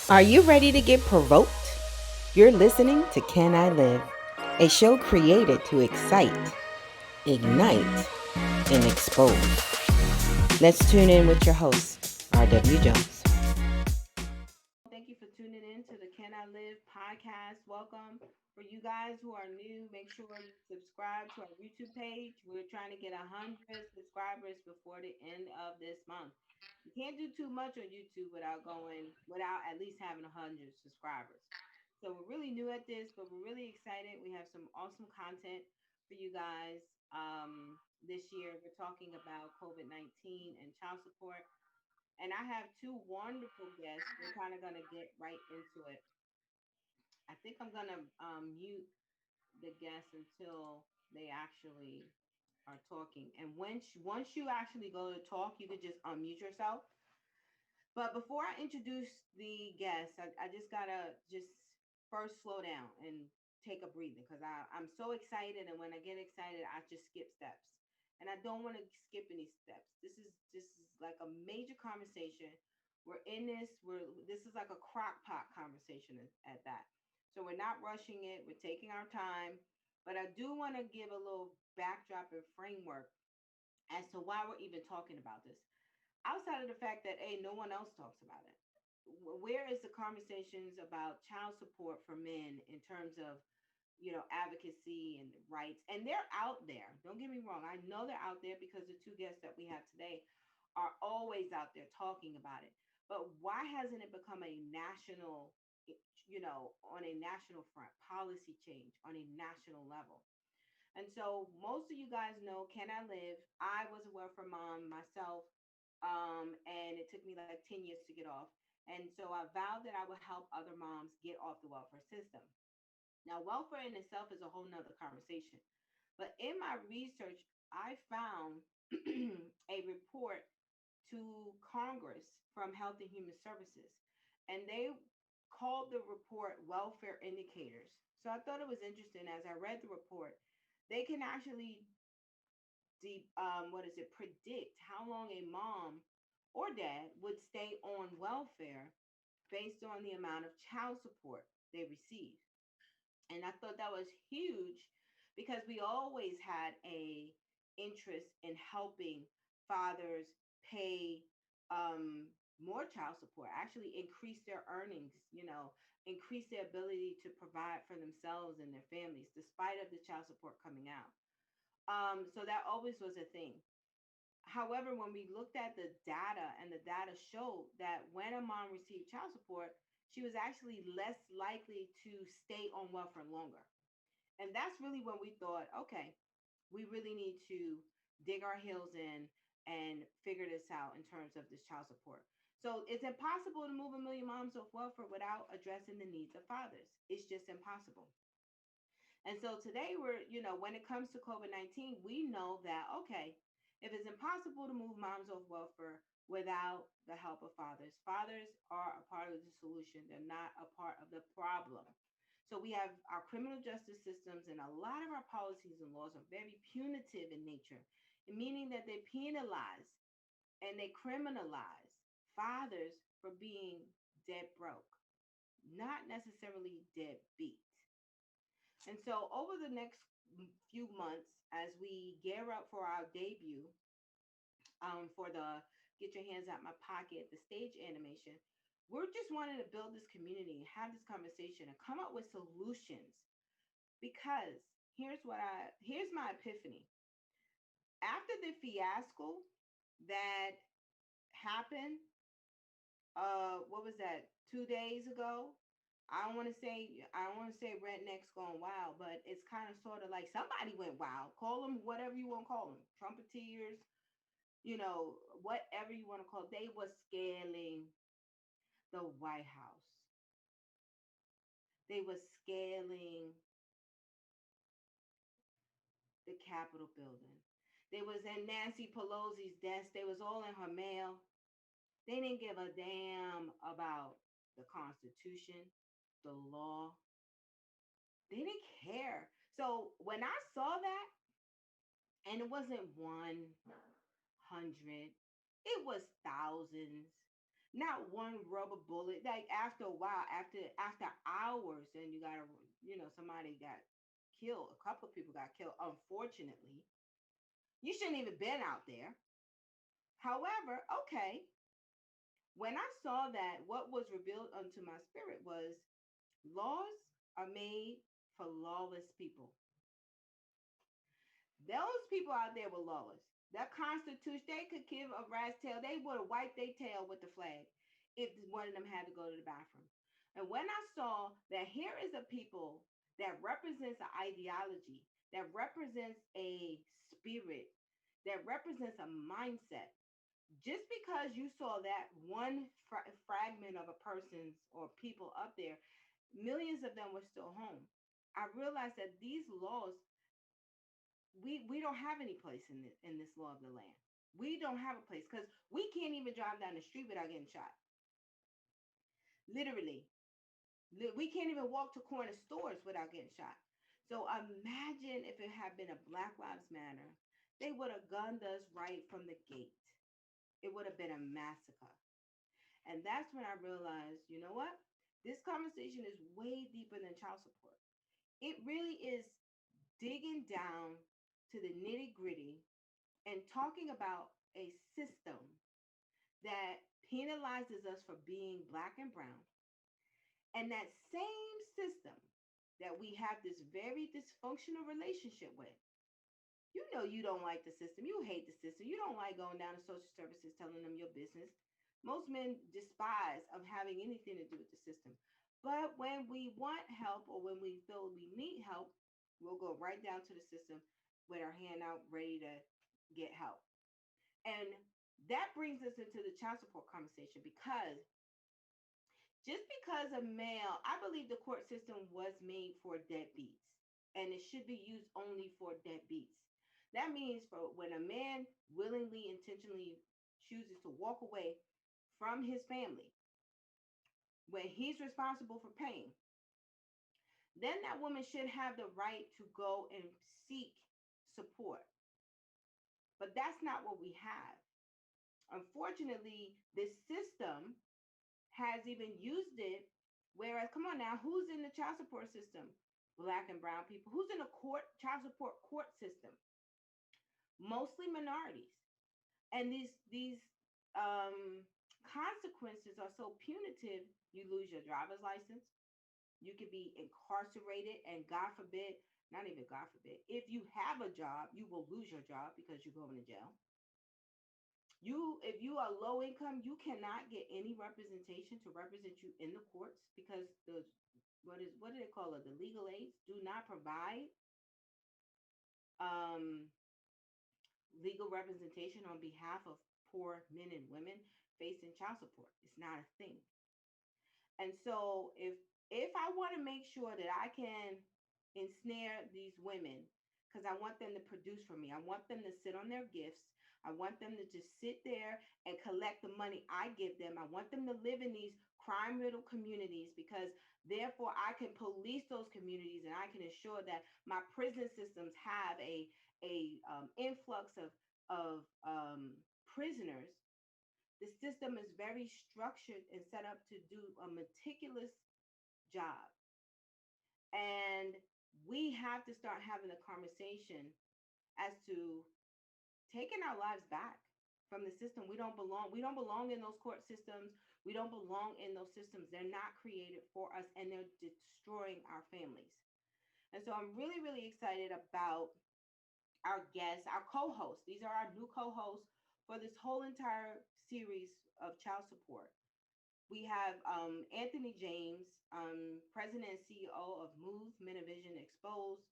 Are you ready to get provoked? You're listening to Can I Live, a show created to excite, ignite, and expose. Let's tune in with your host, R.W. Jones. Thank you for tuning in to the Can I Live podcast. Welcome. For you guys who are new, make sure you subscribe to our YouTube page. We're trying to get 100 subscribers before the end of this month. You can't do too much on YouTube without at least having 100 subscribers. So we're really new at this, but we're really excited. We have some awesome content for you guys. This year, we're talking about COVID-19 and child support. And I have two wonderful guests. We're kind of going to get right into it. I think I'm going to mute the guests until they actually are talking. And once you actually go to talk, you could just unmute yourself. But before I introduce the guests, I just gotta just first slow down and take a breather because I'm so excited, and when I get excited, I just skip steps, and I don't want to skip any steps. This is like a major conversation. We're in this. This is like a crock pot conversation at that. So we're not rushing it. We're taking our time, but I do want to give a little backdrop and framework as to why we're even talking about this outside of the fact that no one else talks about it. Where is the conversations about child support for men in terms of advocacy and rights? And they're out there, don't get me wrong, I know they're out there because the two guests that we have today are always out there talking about it. But why hasn't it become a national, on a national front, policy change on a national level? And so most of you guys know, Can I Live? I was a welfare mom myself, and it took me like 10 years to get off. And so I vowed that I would help other moms get off the welfare system. Now, welfare in itself is a whole nother conversation. But in my research, I found a report to Congress from Health and Human Services, and they called the report Welfare Indicators. So I thought it was interesting as I read the report. They can actually predict how long a mom or dad would stay on welfare based on the amount of child support they receive. And I thought that was huge because we always had a interest in helping fathers pay more child support, actually increase their earnings, increase their ability to provide for themselves and their families despite of the child support coming out. So that always was a thing. However, when we looked at the data, and the data showed that when a mom received child support, she was actually less likely to stay on welfare longer. And that's really when we thought, okay, we really need to dig our heels in and figure this out in terms of this child support. So it's impossible to move a million moms off welfare without addressing the needs of fathers. It's just impossible. And so today when it comes to COVID-19, we know that, okay, if it's impossible to move moms off welfare without the help of fathers, fathers are a part of the solution. They're not a part of the problem. So we have our criminal justice systems, and a lot of our policies and laws are very punitive in nature, meaning that they penalize and they criminalize fathers for being dead broke, not necessarily deadbeat. And so, over the next few months, as we gear up for our debut, for the Get Your Hands Out My Pocket, the stage animation, we're just wanting to build this community, have this conversation, and come up with solutions. Because here's my epiphany. After the fiasco that happened, what was that? 2 days ago, I don't want to say rednecks gone wild, but it's kind of sort of like somebody went wild. Call them whatever you want to call them, trumpeteers, whatever you want to call. They were scaling the White House. They were scaling the Capitol building. They was in Nancy Pelosi's desk. They was all in her mail. They didn't give a damn about the Constitution, the law. They didn't care. So when I saw that, and it wasn't 100, it was thousands. Not one rubber bullet. Like after a while, after hours, then you gotta, somebody got killed. A couple of people got killed. Unfortunately, you shouldn't even been out there. However, okay, when I saw that, what was revealed unto my spirit was laws are made for lawless people. Those people out there were lawless. That Constitution, they could give a rat's tail. They would have wiped their tail with the flag if one of them had to go to the bathroom. And when I saw that here is a people that represents an ideology, that represents a spirit, that represents a mindset, just because you saw that one fragment of a person's or people up there, millions of them were still home. I realized that these laws, we don't have any place in this law of the land. We don't have a place because we can't even drive down the street without getting shot. Literally, we can't even walk to corner stores without getting shot. So imagine if it had been a Black Lives Matter, they would have gunned us right from the gate. It would have been a massacre. And that's when I realized, you know what? This conversation is way deeper than child support. It really is digging down to the nitty gritty and talking about a system that penalizes us for being Black and brown. And that same system that we have this very dysfunctional relationship with. You know you don't like the system. You hate the system. You don't like going down to social services telling them your business. Most men despise of having anything to do with the system. But when we want help or when we feel we need help, we'll go right down to the system with our hand out ready to get help. And that brings us into the child support conversation because just because a male, I believe the court system was made for deadbeats and it should be used only for deadbeats. That means for when a man willingly, intentionally chooses to walk away from his family, when he's responsible for paying, then that woman should have the right to go and seek support. But that's not what we have. Unfortunately, this system has even used it. Whereas, come on now, who's in the child support system? Black and brown people. Who's in the child support court system? Mostly minorities. And these consequences are so punitive. You lose your driver's license. You could be incarcerated, and God forbid, not even God forbid, if you have a job, you will lose your job because you're going to jail. If you are low income, you cannot get any representation to represent you in the courts because what do they call it? The legal aids do not provide um, legal representation on behalf of poor men and women facing child support. It's not a thing. And so if I want to make sure that I can ensnare these women, because I want them to produce for me, I want them to sit on their gifts, I want them to just sit there and collect the money I give them. I want them to live in these crime-riddled communities because therefore I can police those communities and I can ensure that my prison systems have a influx of prisoners. The system is very structured and set up to do a meticulous job. And we have to start having a conversation as to taking our lives back from the system. We don't belong. We don't belong in those court systems. We don't belong in those systems. They're not created for us and they're destroying our families. And so I'm really, really excited about our guests, our co-hosts. These are our new co-hosts for this whole entire series of child support. We have Anthony James, President and CEO of Move Men of Vision Exposed.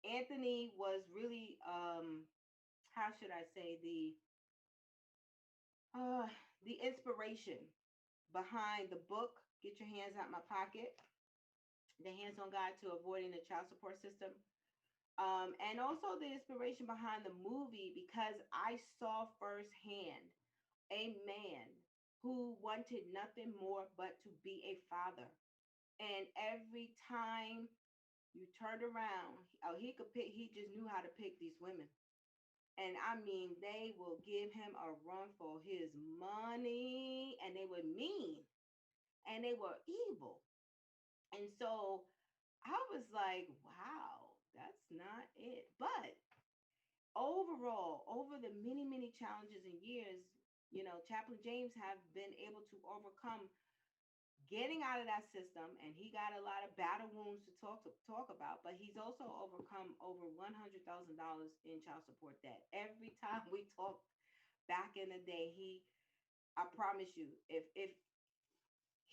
Anthony was really, how should I say, the inspiration behind the book, Get Your Hands Out My Pocket, The Hands on Guide to Avoiding the Child Support System. And also the inspiration behind the movie because I saw firsthand a man who wanted nothing more but to be a father. And every time you turned around, he just knew how to pick these women. And I mean, they will give him a run for his money, and they were mean and they were evil. And so I was like, wow, that's not it. But overall, over the many, many challenges and years, Chaplain James have been able to overcome getting out of that system, and he got a lot of battle wounds to talk about, but he's also overcome over $100,000 in child support debt. Every time we talked back in the day, I promise you, if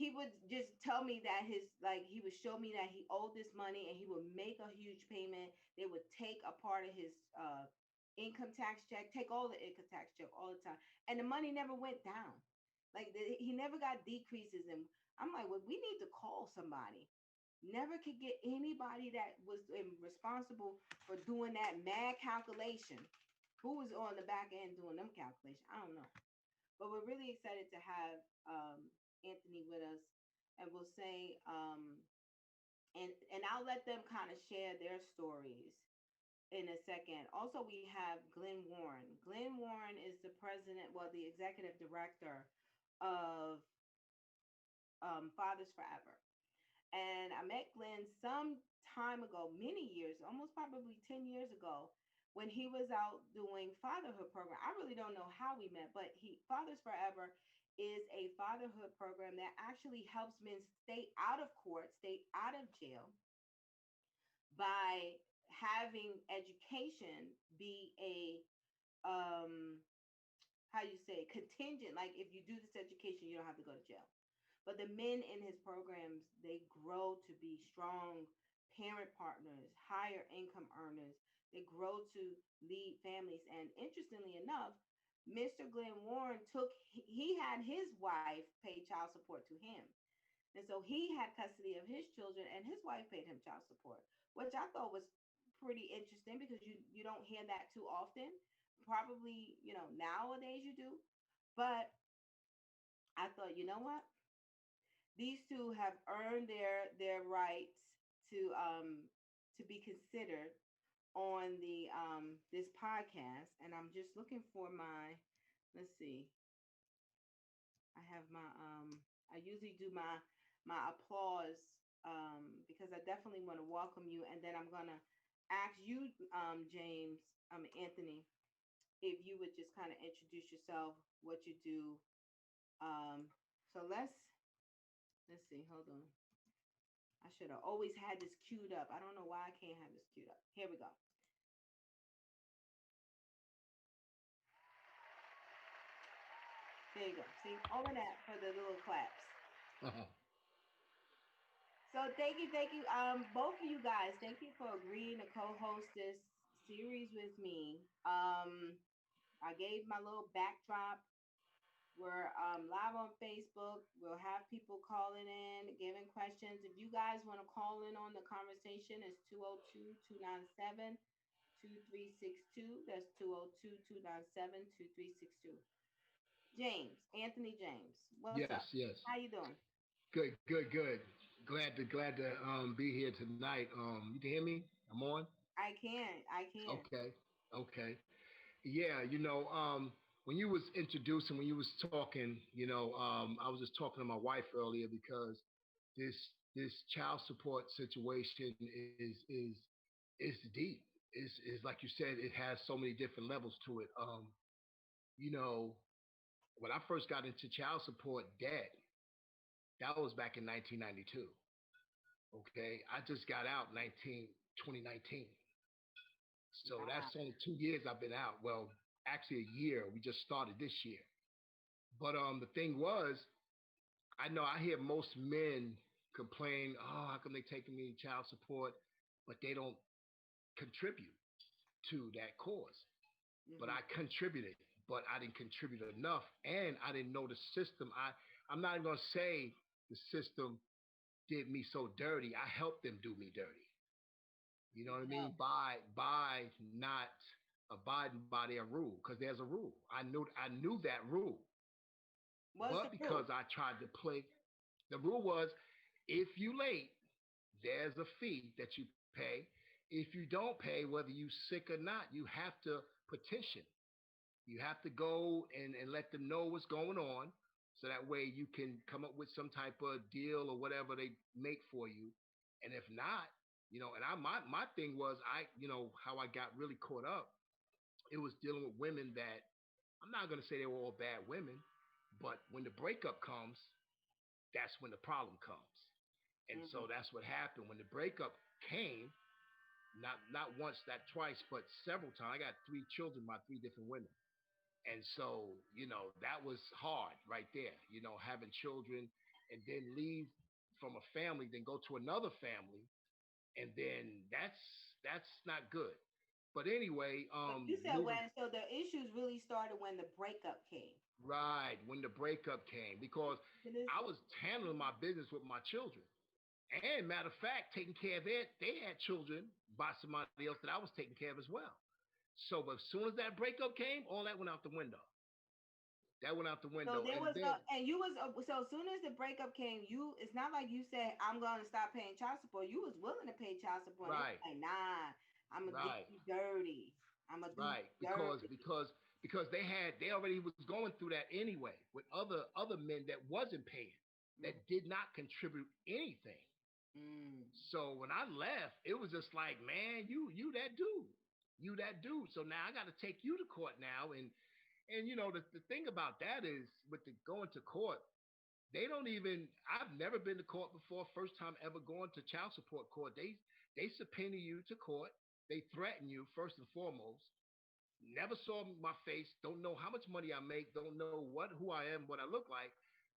he would just tell me that he would show me that he owed this money and he would make a huge payment. They would take a part of his income tax check, take all the income tax check all the time, and the money never went down. Like he never got decreases. And I'm like, well, we need to call somebody. Never could get anybody that was responsible for doing that mad calculation. Who was on the back end doing them calculations? I don't know. But we're really excited to have Anthony with us, and we'll say, and I'll let them kind of share their stories in a second. Also, we have Glenn Warren. Glenn Warren is the president, well, the executive director of Fathers Forever. And I met Glenn some time ago, many years, almost probably 10 years ago, when he was out doing fatherhood program. I really don't know how we met, but Fathers Forever is a fatherhood program that actually helps men stay out of court, stay out of jail by having education be a how you say contingent. Like if you do this education, you don't have to go to jail. But the men in his programs, they grow to be strong parent partners, higher income earners. They grow to lead families. And interestingly enough, Mr. Glenn Warren he had his wife pay child support to him. And so he had custody of his children and his wife paid him child support, which I thought was pretty interesting because you don't hear that too often. Probably, nowadays you do. But I thought, you know what? These two have earned their rights to be considered on the this podcast. And I'm just looking for my, let's see, I have my I usually do my applause because I definitely want to welcome you, and then I'm gonna ask you, James, Anthony, if you would just kind of introduce yourself, what you do. So let's see, hold on. I should have always had this queued up. I don't know why I can't have this queued up. Here we go. There you go. See, all of that for the little claps. So thank you, both of you guys. Thank you for agreeing to co-host this series with me. I gave my little backdrop. We're live on Facebook. We'll have people calling in, giving questions. If you guys want to call in on the conversation, it's 202-297-2362. That's 202-297-2362. James, Anthony James, what's Yes, up? yes. How you doing? Good, good, good. Glad to be here tonight. You can hear me? I'm on. I can. I can. Okay, okay. Yeah, when you was introducing, when you was talking, I was just talking to my wife earlier because this this child support situation is deep. Is like you said, it has so many different levels to it. You know, when I first got into child support debt, that was back in 1992. Okay, I just got out 2019. So that's Wow. only 2 years I've been out. Well, actually a year. We just started this year. But the thing was, I know I hear most men complain, oh, how come they taking me child support, but they don't contribute to that cause. But Hmm. I contributed, but I didn't contribute enough, and I didn't know the system. I'm not even gonna say the system did me so dirty. I helped them do me dirty. You know what I mean? No. By not abiding by their rule, because there's a rule. I knew that rule, What's the but because proof? I tried to play, the rule was if you late, there's a fee that you pay. If you don't pay, whether you sick or not, you have to petition. You have to go and let them know what's going on, so that way you can come up with some type of deal or whatever they make for you. And if not, and my thing was, how I got really caught up. It was dealing with women that, I'm not gonna say they were all bad women, but when the breakup comes, that's when the problem comes. And so that's what happened when the breakup came. Not once, not twice, but several times. I got three children by three different women. And so, that was hard right there, having children and then leave from a family, then go to another family. And then that's not good. But anyway, But you said moving. when, so the issues really started when the breakup came. Right, when the breakup came, because I was handling my business with my children. And matter of fact, taking care of it, they had children by somebody else that I was taking care of as well. So, but as soon as that breakup came, all that went out the window. That went out the So window. there And was no, then, and you was so as soon as the breakup came, it's not like you said I'm going to stop paying child support. You was willing to pay child support. right, Like, nah, I'm gonna get right, you dirty. I'm gonna do right, you because dirty. they already was going through that anyway with other men that wasn't paying, that did not contribute anything. Mm. So when I left, it was just like, man, you that dude, you that dude. So now I got to take you to court now, and the thing about that is with the going to court, they don't even. I've never been to court before. First time ever going to child support court. They subpoena you to court. They threaten you first and foremost. Never saw my face. Don't know how much money I make. Don't know who I am, what I look like.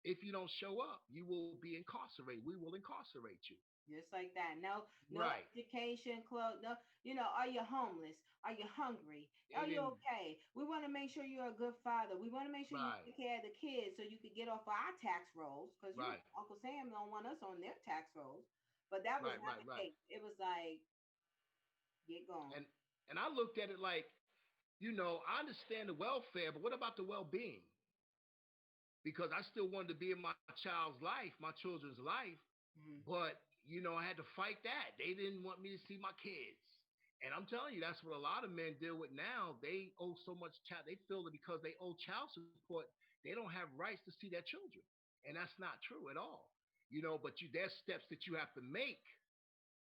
If you don't show up, you will be incarcerated. We will incarcerate you. Just like that. No, no Right. education, clothes. No, are you homeless? Are you hungry? They Are you didn't. okay? We want to make sure you're a good father. We want to make sure you Right. take care of the kids so you could get off of our tax rolls. Because Right. Uncle Sam don't want us on their tax rolls. But that was Right. not Right. the Right. case. It was like, get going. And I looked at it like, I understand the welfare, but what about the well-being? Because I still wanted to be in my child's life, my children's life, Mm-hmm. but I had to fight that. They didn't want me to see my kids. And I'm telling you, that's what a lot of men deal with now. They owe so much child. They feel that because they owe child support, they don't have rights to see their children. And that's not true at all. But there's steps that you have to make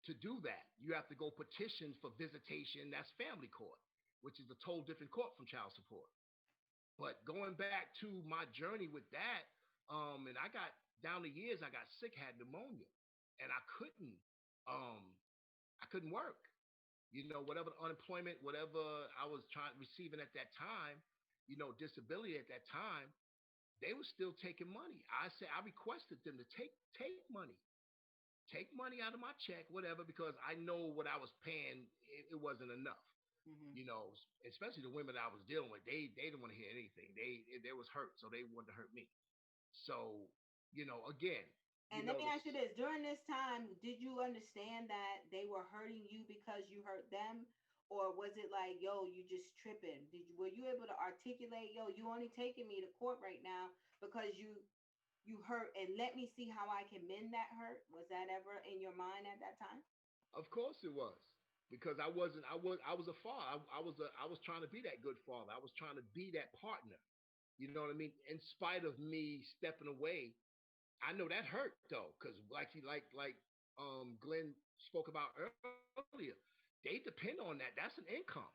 to do that. You have to go petition for visitation. That's family court, which is a total different court from child support. But going back to my journey with that, and I got down the years, I got sick, had pneumonia, and um, I couldn't work. Whatever unemployment, whatever I was receiving at that time, disability at that time, they were still taking money. I requested them to take money out of my check, whatever, because I know what I was paying, it wasn't enough. Mm-hmm. Especially the women that I was dealing with, they didn't want to hear anything. They was hurt, so they wanted to hurt me. So, again, And let me ask you this: during this time, did you understand that they were hurting you because you hurt them, or was it like, yo, you just tripping? Were you able to articulate, yo, you only taking me to court right now because you hurt, and let me see how I can mend that hurt? Was that ever in your mind at that time? of course it was. Because I was a father. I was trying to be that good father. I was trying to be that partner. You know what I mean? In spite of me stepping away, I know that hurt though, because Glenn spoke about earlier, they depend on that. That's an income,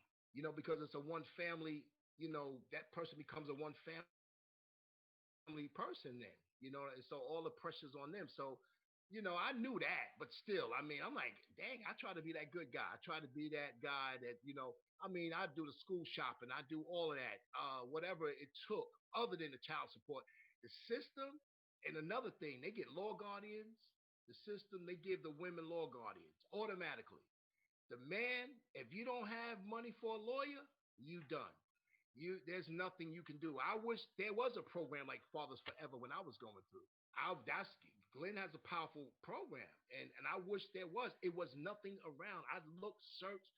because it's a one family. That person becomes a one family person then. And so all the pressure's on them. So, I knew that, but still, I mean, I'm like, dang, I try to be that good guy. I try to be that guy that, I do the school shopping. I do all of that, whatever it took other than the child support. The system, and another thing, they get law guardians. The system, they give the women law guardians automatically. The man, if you don't have money for a lawyer, you done. There's nothing you can do. I wish there was a program like Fathers Forever when I was going through. That's Glenn has a powerful program, and I wish there was. It was nothing around. I looked, searched.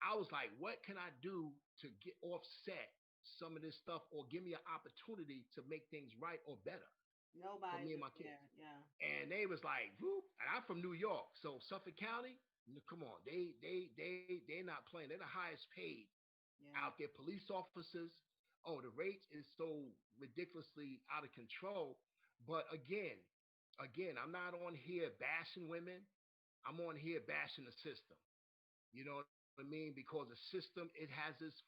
I was like, what can I do to get offset some of this stuff, or give me an opportunity to make things right or better for Nobody me and was my kids? there. Yeah. And they was like, whoop. And I'm from New York, so Suffolk County. Come on, they're not playing. They're the highest paid, Yeah. out there, police officers. Oh, the rate is so ridiculously out of control. But again, I'm not on here bashing women. I'm on here bashing the system. You know what I mean? Because the system it has its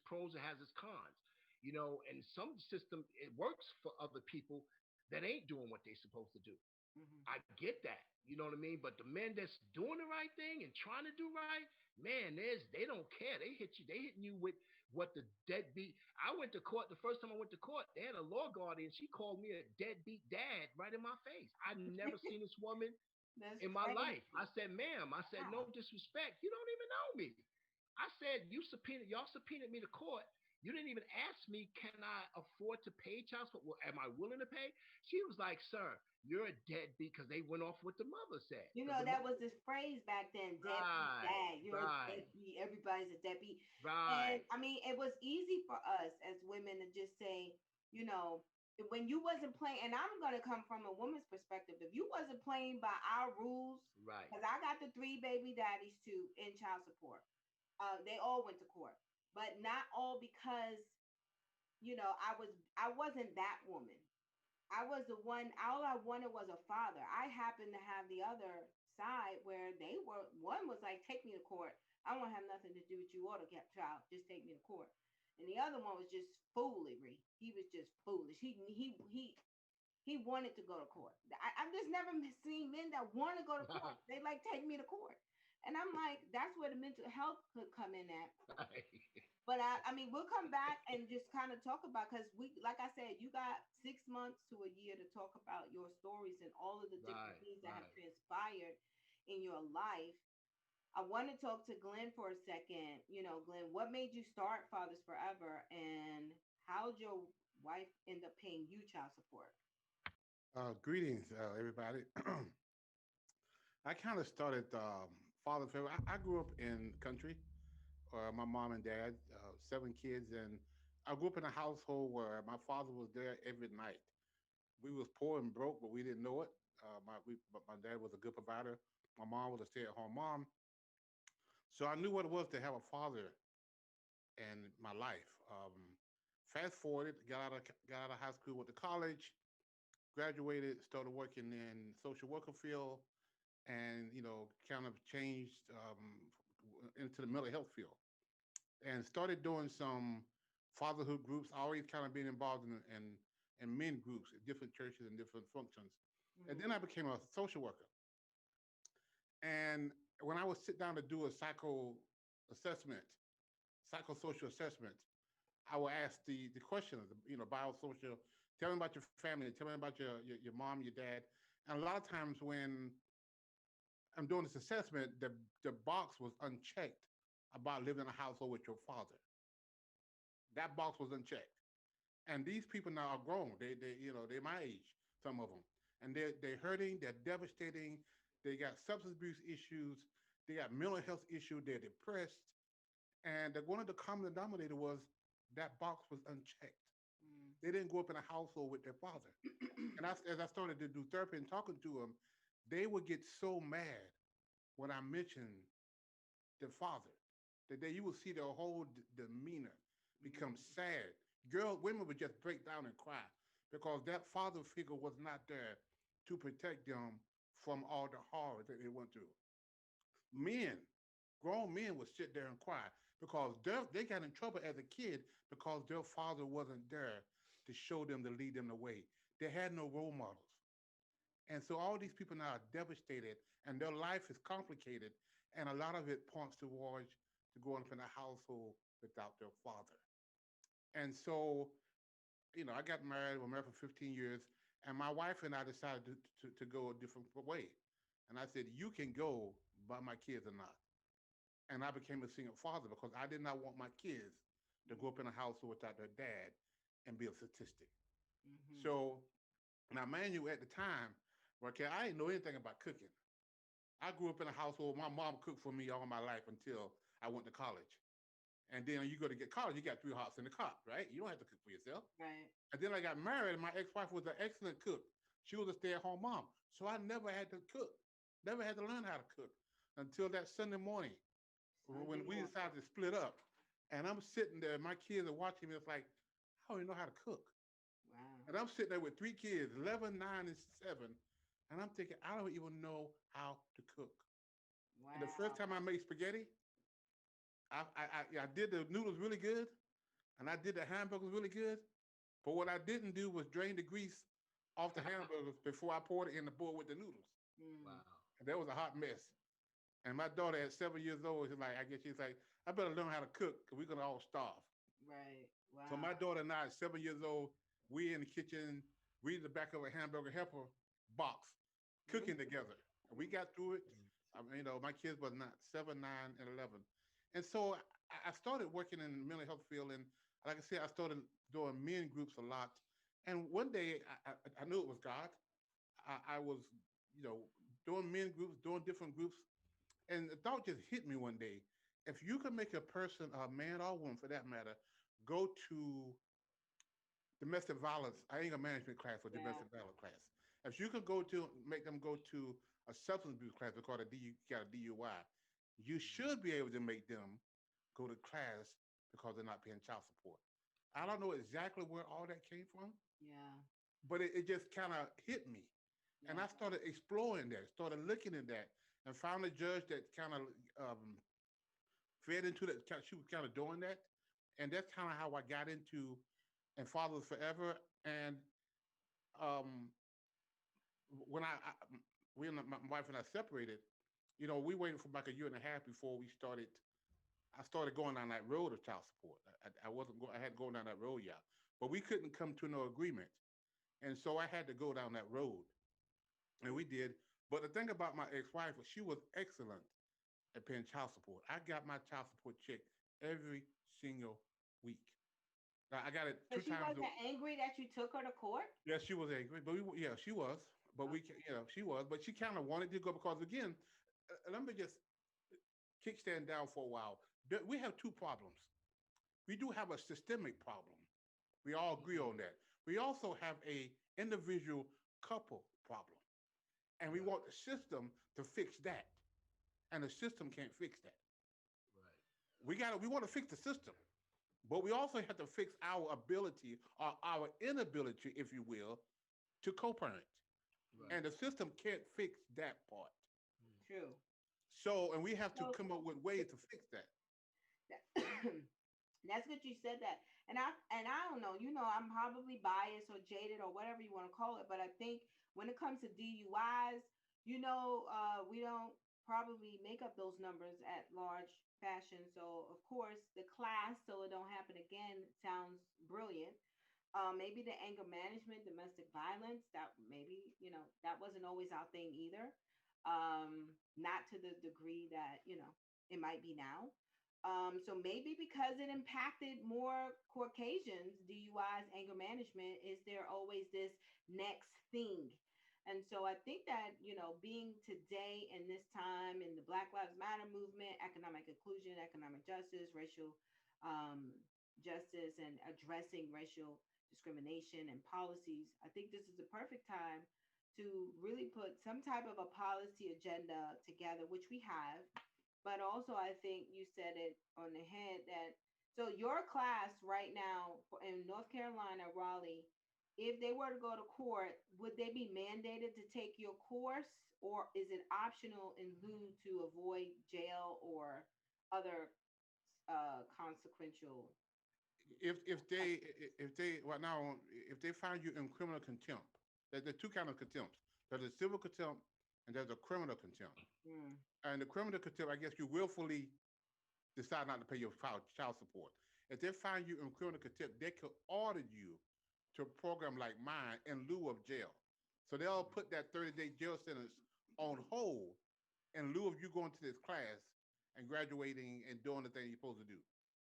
pros, it has its cons. You know, and some system it works for other people that ain't doing what they're supposed to do. Hmm. I get that. You know what I mean? But the men that's doing the right thing and trying to do right, man, they don't care. They hit you. They hitting you with what the deadbeat. I went to court the first time I went to court. They had a law guardian. She called me a deadbeat dad right in my face. I never seen this woman That's in my life. I crazy. said, ma'am, I said, no Wow. disrespect. You don't even know me. I said, y'all subpoenaed me to court. You didn't even ask me, can I afford to pay child support? Well, am I willing to pay? She was like, sir, you're a deadbeat because they went off what the mother said. You Because know, the that mother, was this phrase back then, deadbeat right, dad. You're a right, deadbeat. Everybody's a deadbeat. And right, I mean, it was easy for us as women to just say, you know, when you wasn't playing, and I'm going to come from a woman's perspective, if you wasn't playing by our rules, right, because I got the three baby daddies too in child support, they all went to court, but not all because, I wasn't that woman. I was the one, all I wanted was a father. I happened to have the other side where one was like, take me to court. I don't want to have nothing to do with you or the child. Just take me to court. And the other one was just foolery. He was just foolish. He wanted to go to court. I've just never seen men that want to go to court. They like, take me to court. And I'm like, that's where the mental health could come in at. right, But I mean, we'll come back and just kind of talk about, because like I said, you got 6 months to a year to talk about your stories and all of the different right, things that have right. transpired in your life. I want to talk to Glenn for a second. Glenn, what made you start Fathers Forever, and how did your wife end up paying you child support? Greetings, everybody. I kind of started father figure. I grew up in the country. My mom and dad, 7 kids, and I grew up in a household where my father was there every night. We was poor and broke, but we didn't know it. But my dad was a good provider. My mom was a stay-at-home mom, so I knew what it was to have a father in my life. Fast forwarded, got out of high school, went to college, graduated, started working in social worker field, and kind of changed into the mental health field, and started doing some fatherhood groups. Always kind of being involved in men groups at different churches and different functions. And then I Mm-hmm. became a social worker. And when I would sit down to do a assessment, psychosocial assessment, I would ask the question, biosocial, tell me about your family, tell me about your mom, your dad. And a lot of times when I'm doing this assessment, the box was unchecked about living in a household with your father. That box was unchecked. And these people now are grown. They're my age, some of them. And they're hurting, they're devastating, they got substance abuse issues, they got mental health issues, they're depressed. And one of the common denominator was that box was unchecked. They didn't grow up in a household with their father. And as I started to do therapy and talking to them, they would get so mad when I mentioned their father, that you will see their whole demeanor become sad. Women would just break down and cry because that father figure was not there to protect them from all the horror that they went through. Men, grown men would sit there and cry because they got in trouble as a kid because their father wasn't there to show them, to lead them the way. They had no role models. And so all these people now are devastated and their life is complicated. And a lot of it points towards to growing up in a household without their father. And so, I got married, we're married for 15 years, and my wife and I decided to go a different way. And I said, you can go, but my kids are not. And I became a single father because I did not want my kids to grow up in a household without their dad and be a statistic. Mm-hmm. So now, mind you, at the time, okay, I didn't know anything about cooking. I grew up in a household, my mom cooked for me all my life until I went to college. And then you go to get college, you got 3 hots in the cot, right? You don't have to cook for yourself. Right. And then I got married, and my ex-wife was an excellent cook. She was a stay-at-home mom. So I never had to cook, never had to learn how to cook until that Sunday morning Sunday when we morning. decided to split up. And I'm sitting there, my kids are watching me. It's like, I don't even know how to cook. Wow. And I'm sitting there with three kids, 11, 9, and 7. And I'm thinking, I don't even know how to cook. And the first Wow. time I made spaghetti, I did the noodles really good. And I did the hamburgers really good. But what I didn't do was drain the grease off the hamburgers before I poured it in the bowl with the noodles. Mm. Wow. And that was a hot mess. And my daughter at 7 years old, she's like, I guess she's like, I better learn how to cook because we're going to all starve. Right. So my Wow. daughter and I, at 7 years old, we in the kitchen, we in the back of a hamburger helper box, Mhm. cooking together. And we got through it. Mm. My kids was not 7, 9, and 11. And so I started working in the mental health field. And like I said, I started doing men groups a lot. And one day I knew it was God. I was, you know, doing men groups, doing different groups. And the thought just hit me one day. If you can make a person, a man or a woman for that matter, go to domestic violence, anger management class or Yeah. domestic violence class. If you could go to make them go to a substance abuse class because got a DUI, you should be able to make them go to class because they're not paying child support. I don't know exactly where all that came from, Yeah. but it just kind of hit me. And Yeah. I started exploring that, started looking at that, and found a judge that kind of fed into that. She was kind of doing that. And that's kind of how I got into and Fathers Forever. And um, when we and my wife and I separated, we waited for like a year and a half before we started. I started going down that road of child support. I wasn't. I hadn't gone down that road yet, but we couldn't come to no agreement, and so I had to go down that road, and we did. But the thing about my ex-wife was she was excellent at paying child support. I got my child support check every single week. Now, I got it So two she times. wasn't angry that you took her to court? Yeah, she was angry, but yeah, she was. But she was. But she kind of wanted to go because again, let me just kickstand down for a while. We have two problems. We do have a systemic problem. We all agree on that. We also have a individual couple problem, and we Right. want the system to fix that, and the system can't fix that. Right. We want to fix the system, but we also have to fix our ability or our inability, if you will, to co-parent. Right. And the system can't fix that part. Mm. True. So, and we have to So come up with ways to fix that. that's good you said that. And I don't know, I'm probably biased or jaded or whatever you want to call it, but I think when it comes to DUIs, we don't probably make up those numbers at large fashion. So of course the class, so it don't happen again, sounds brilliant. Maybe the anger management, domestic violence, that maybe, that wasn't always our thing either. Not to the degree that, it might be now. So maybe because it impacted more Caucasians, DUIs, anger management, is there always this next thing? And so I think that, being today in this time in the Black Lives Matter movement, economic inclusion, economic justice, racial um, justice, and addressing racial discrimination and policies, I think this is the perfect time to really put some type of a policy agenda together, which we have. But also, I think you said it on the head that so your class right now in North Carolina, Raleigh, if they were to go to court, would they be mandated to take your course, or is it optional in lieu to avoid jail or other consequential? If if they if they right now if they find you in criminal contempt, there's two kind of contempts. There's a civil contempt and there's a criminal contempt. Mm, And the criminal contempt, I guess you willfully decide not to pay your child support. If they find you in criminal contempt, they could order you to a program like mine in lieu of jail. So they'll put that 30-day jail sentence on hold in lieu of you going to this class and graduating and doing the thing you're supposed to do.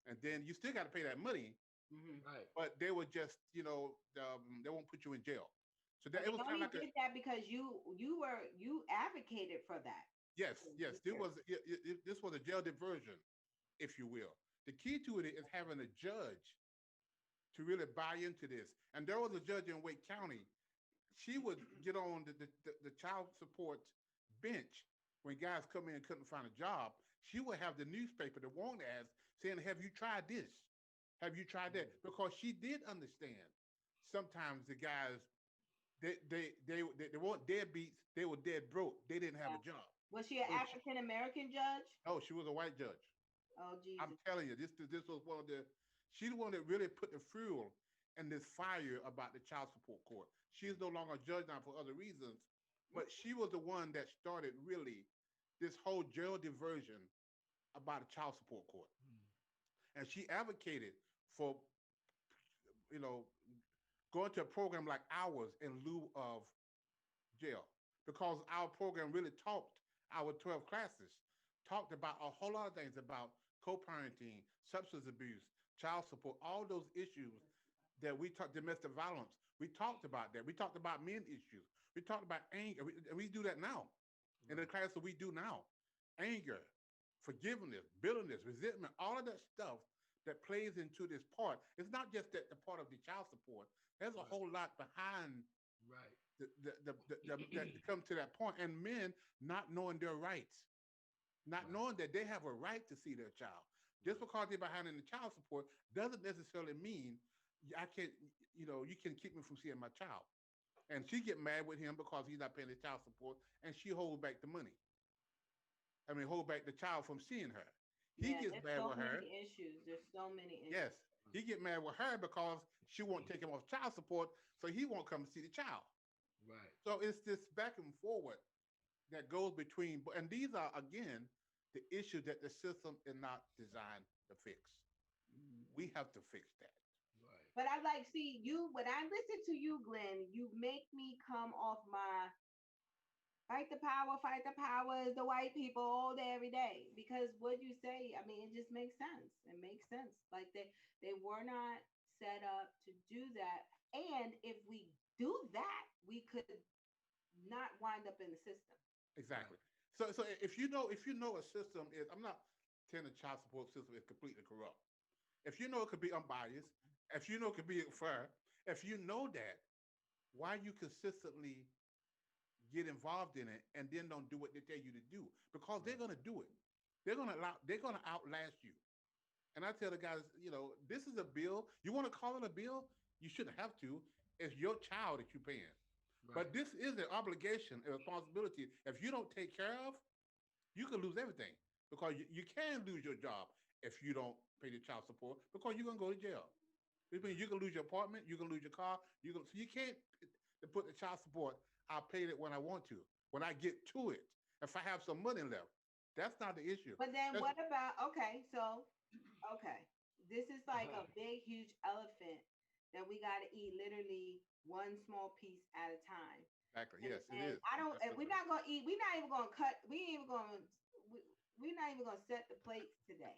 And then you still got to pay that money, hmm Right. but they would just, they won't put you in jail. So But that it they was kind only of like a did that because you advocated for that yes, for yes. years. This was a jail diversion, if you will. The key to it is having a judge to really buy into this. And there was a judge in Wake County. She would get on the child support bench when guys come in and couldn't find a job. She would have the newspaper, the want ads, saying, have you tried this? Have you tried that? Because she did understand sometimes the guys, they weren't deadbeats, they were dead broke. They didn't have Yeah. a job. Was she an So African American judge? no, she was a white judge. Oh I'm Jesus. telling you, this was one of the. She's the one that really put the fuel and this fire about the child support court. She is no longer a judge now for other reasons, but she was the one that started really this whole jail diversion about a child support court, and she advocated for you know going to a program like ours in lieu of jail because our program really talked our 12 classes talked about a whole lot of things about co-parenting, substance abuse, child support, all those issues that we talked domestic violence. We talked about that. We talked about men issues. We talked about anger. We do that now in the class that we do now. Anger, forgiveness, bitterness, resentment, all of that stuff that plays into this part. It's not just that the part of the child support. There's a whole lot behind Right. that come to that point, and men not knowing their rights, not knowing that they have a right to see their child. Just because they're behind in the child support doesn't necessarily mean I can't, you can keep me from seeing my child. And she get mad with him because he's not paying the child support, and she hold back the money. I mean, hold back the child from seeing her. He Yeah, gets there's mad so with many her. issues. There's so many Yes, issues. he get mad with her because she won't take him off child support, so he won't come see the child. Right. So it's this back and forward that goes between, and these are again the issues that the system is not designed to fix. We have to fix that. Right. But I like see you when I listen to you, Glenn. You make me come off my fight the power is the white people all day, every day. Because what you say, I mean, it just makes sense. It makes sense. Like they were not set up to do that. And if we do that, we could not wind up in the system. Exactly. So if you know a system is, I'm not saying the child support system is completely corrupt. If you know it could be unbiased, if you know it could be fair, if you know that, why you consistently get involved in it and then don't do what they tell you to do? Because they're gonna do it. They're gonna outlast you. And I tell the guys, this is a bill. You want to call it a bill? You shouldn't have to. It's your child that you're paying. Right. But this is an obligation, a responsibility. If you don't take care of, you can lose everything because you can lose your job if you don't pay the child support because you're gonna go to jail. Which means you can lose your apartment, you can lose your car, so you can't put the child support. I'll pay it when I want to, when I get to it. If I have some money left, that's not the issue. But then That's, what about okay. This is like a big, huge elephant that we gotta eat literally one small piece at a time. exactly. And, Yes, it and is. I don't. And we're Absolutely. not gonna eat. We're not even gonna cut. We ain't even gonna. We're not even gonna set the plates today.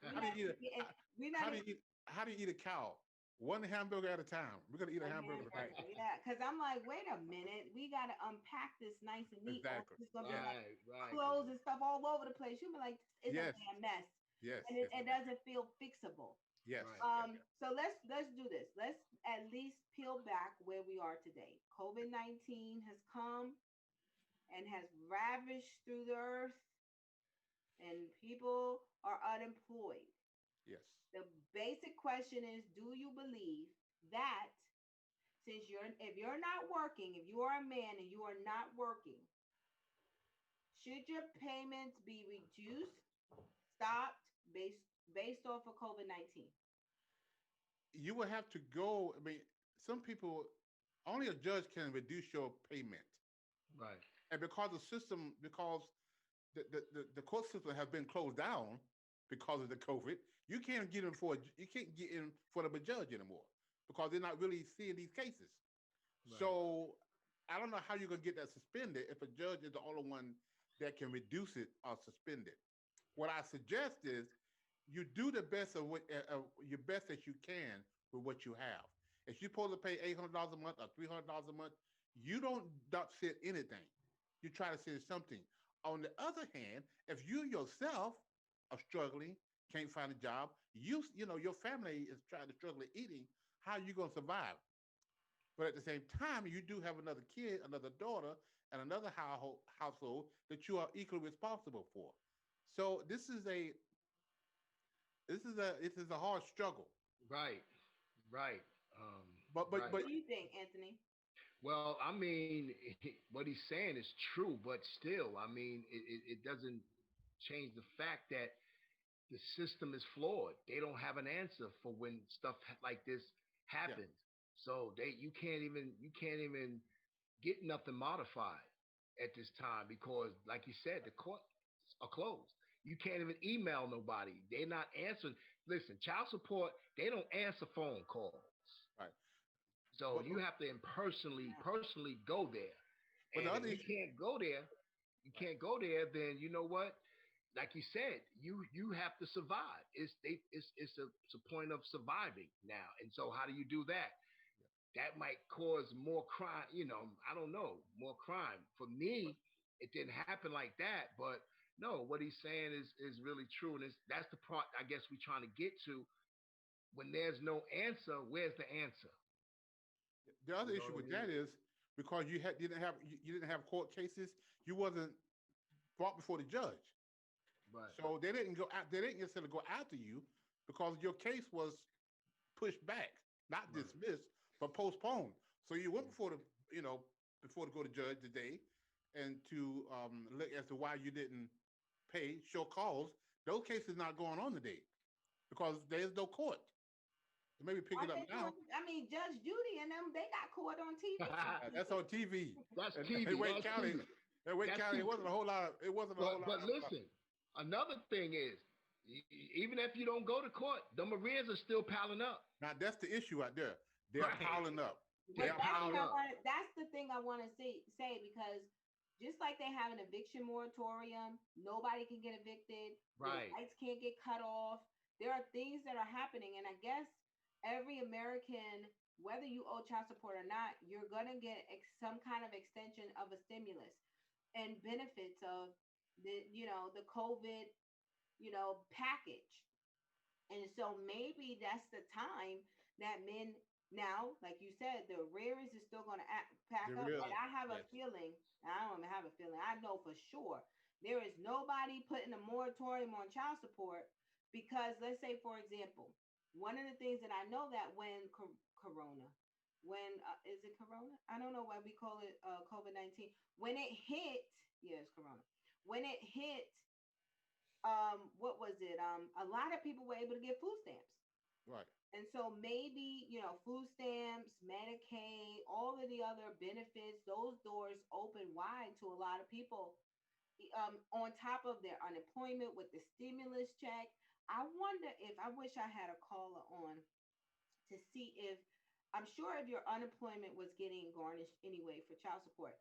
We're How do not you eat? even getting. We're How not do even you eat? How do you eat a cow? One hamburger at a time. We're gonna eat a one hamburger tonight. hamburger. Yeah, because I'm like, wait a minute. We gotta unpack this nice and neat. Or Exactly. it's just gonna be Yeah. like Right. clothes and stuff all over the place. You'll be like, it's a Yes. damn mess, Yes. and Yes. it doesn't feel fixable. Yes. Right. So let's do this. Let's at least peel back where we are today. COVID-19 has come and has ravished through the earth, and people are unemployed. Yes. The basic question is, do you believe that since if you're not working, if you are a man and you are not working, should your payments be reduced, stopped, based off of COVID-19? You will have to go. I mean, some people only a judge can reduce your payment, Right. and because the court system has been closed down because of the COVID, you can't get in front of a judge anymore because they're not really seeing these cases. Right. So I don't know how you're gonna get that suspended if a judge is the only one that can reduce it or suspend it. What I suggest is you do the best of your best that you can with what you have. If you're supposed to pay $800 a month or $300 a month, you don't set anything. You try to set something. On the other hand, if you yourself are struggling, can't find a job, your family is trying to struggle eating, how are you gonna survive? But at the same time, you do have another kid, another daughter, and another household that you are equally responsible for. So this is This is a hard struggle. Right, right, But right. What do you think, Anthony? Well, I mean, what he's saying is true, but still, I mean, it doesn't change the fact that the system is flawed. They don't have an answer for when stuff like this yeah, happens. So you can't even get nothing modified at this time because, like you said, the courts are closed. You can't even email nobody. They're not answering. Listen, child support, they don't answer phone calls. right. So But you have to personally go there. but the And if other you issue, can't go there, you right? can't go there, then you know what? Like you said, you have to survive. It's a point of surviving now. And so how do you do that? That might cause more crime, I don't know, more crime. For me, it didn't happen like that, but no, what he's saying is really true. And that's the part I guess we're trying to get to. When there's no answer, where's the answer? The other You know issue what I with mean? that is because you didn't have court cases, you wasn't brought before the judge. Right. So they didn't go out. They didn't necessarily go after you because your case was pushed back, not Right. dismissed, but postponed. So you went before before to go to judge today, and to look as to why you didn't pay, show cause. Those cases not going on today because there's no court. They may be Are picking up they now. doing? I mean, Judge Judy and them, they got caught on TV. That's on TV. That's In TV. Wake That's County, TV. in Wake That's County, it TV. wasn't a whole lot. It wasn't a whole lot. But listen, another thing is, even if you don't go to court, the arrears are still piling up. Now that's the issue out there. They are Right. piling up. They They're But are that's piling what I piling up. up. want. That's the thing I want to say because just like they have an eviction moratorium, nobody can get evicted. Your Right. lights can't get cut off. There are things that are happening, and I guess every American, whether you owe child support or not, you're gonna get some kind of extension of a stimulus and benefits of the COVID package. And so maybe that's the time that men now, like you said, the rearers is still going to pack The up. real But I have a yes. feeling, I don't even have a feeling, I know for sure there is nobody putting a moratorium on child support because, let's say, for example, one of the things that I know that when Corona, when is it Corona? I don't know why we call it COVID-19. When it hit, yeah, it's Corona. When it hit, what was it? A lot of people were able to get food stamps. Right. And so maybe, food stamps, Medicaid, all of the other benefits, those doors open wide to a lot of people on top of their unemployment with the stimulus check. I wish I had a caller on to see if, I'm sure if your unemployment was getting garnished anyway for child support,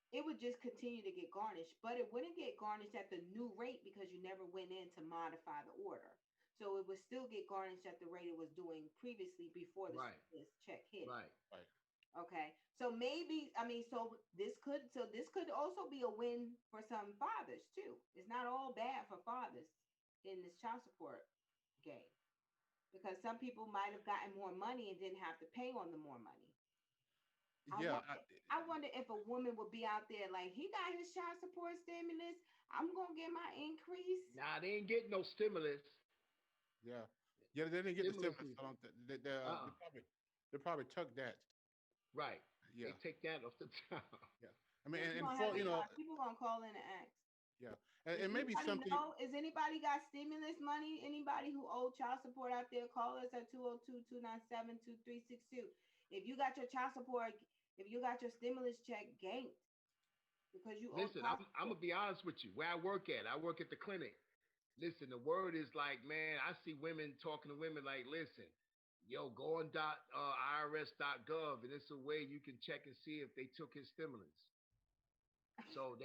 it would just continue to get garnished, but it wouldn't get garnished at the new rate because you never went in to modify the order. So it would still get garnished at the rate it was doing previously before the Right. stimulus check hit. Right. Right. Okay. So maybe, I mean, so this could also be a win for some fathers too. It's not all bad for fathers in this child support game because some people might have gotten more money and didn't have to pay on the more money. I Yeah. wonder, I wonder if a woman would be out there like, he got his child support stimulus. I'm gonna get my increase. Nah, they ain't getting no stimulus. Yeah. Yeah. They didn't get the Stimulus stimulus. is I don't uh-uh. they probably took that. Right. Yeah. They take that off the top. Yeah. I mean, Yeah, and for people gonna call in and ask. yeah, Does and maybe anybody something. know? Is anybody got stimulus money? Anybody who owed child support out there? Call us at 202-297-2362. If you got your child support, if you got your stimulus check ganked because you owe Listen, child I'm support. gonna be honest with you. Where I work at the clinic. Listen, the word is like, man, I see women talking to women like, listen, yo, go on irs.gov, and it's a way you can check and see if they took his stimulus. So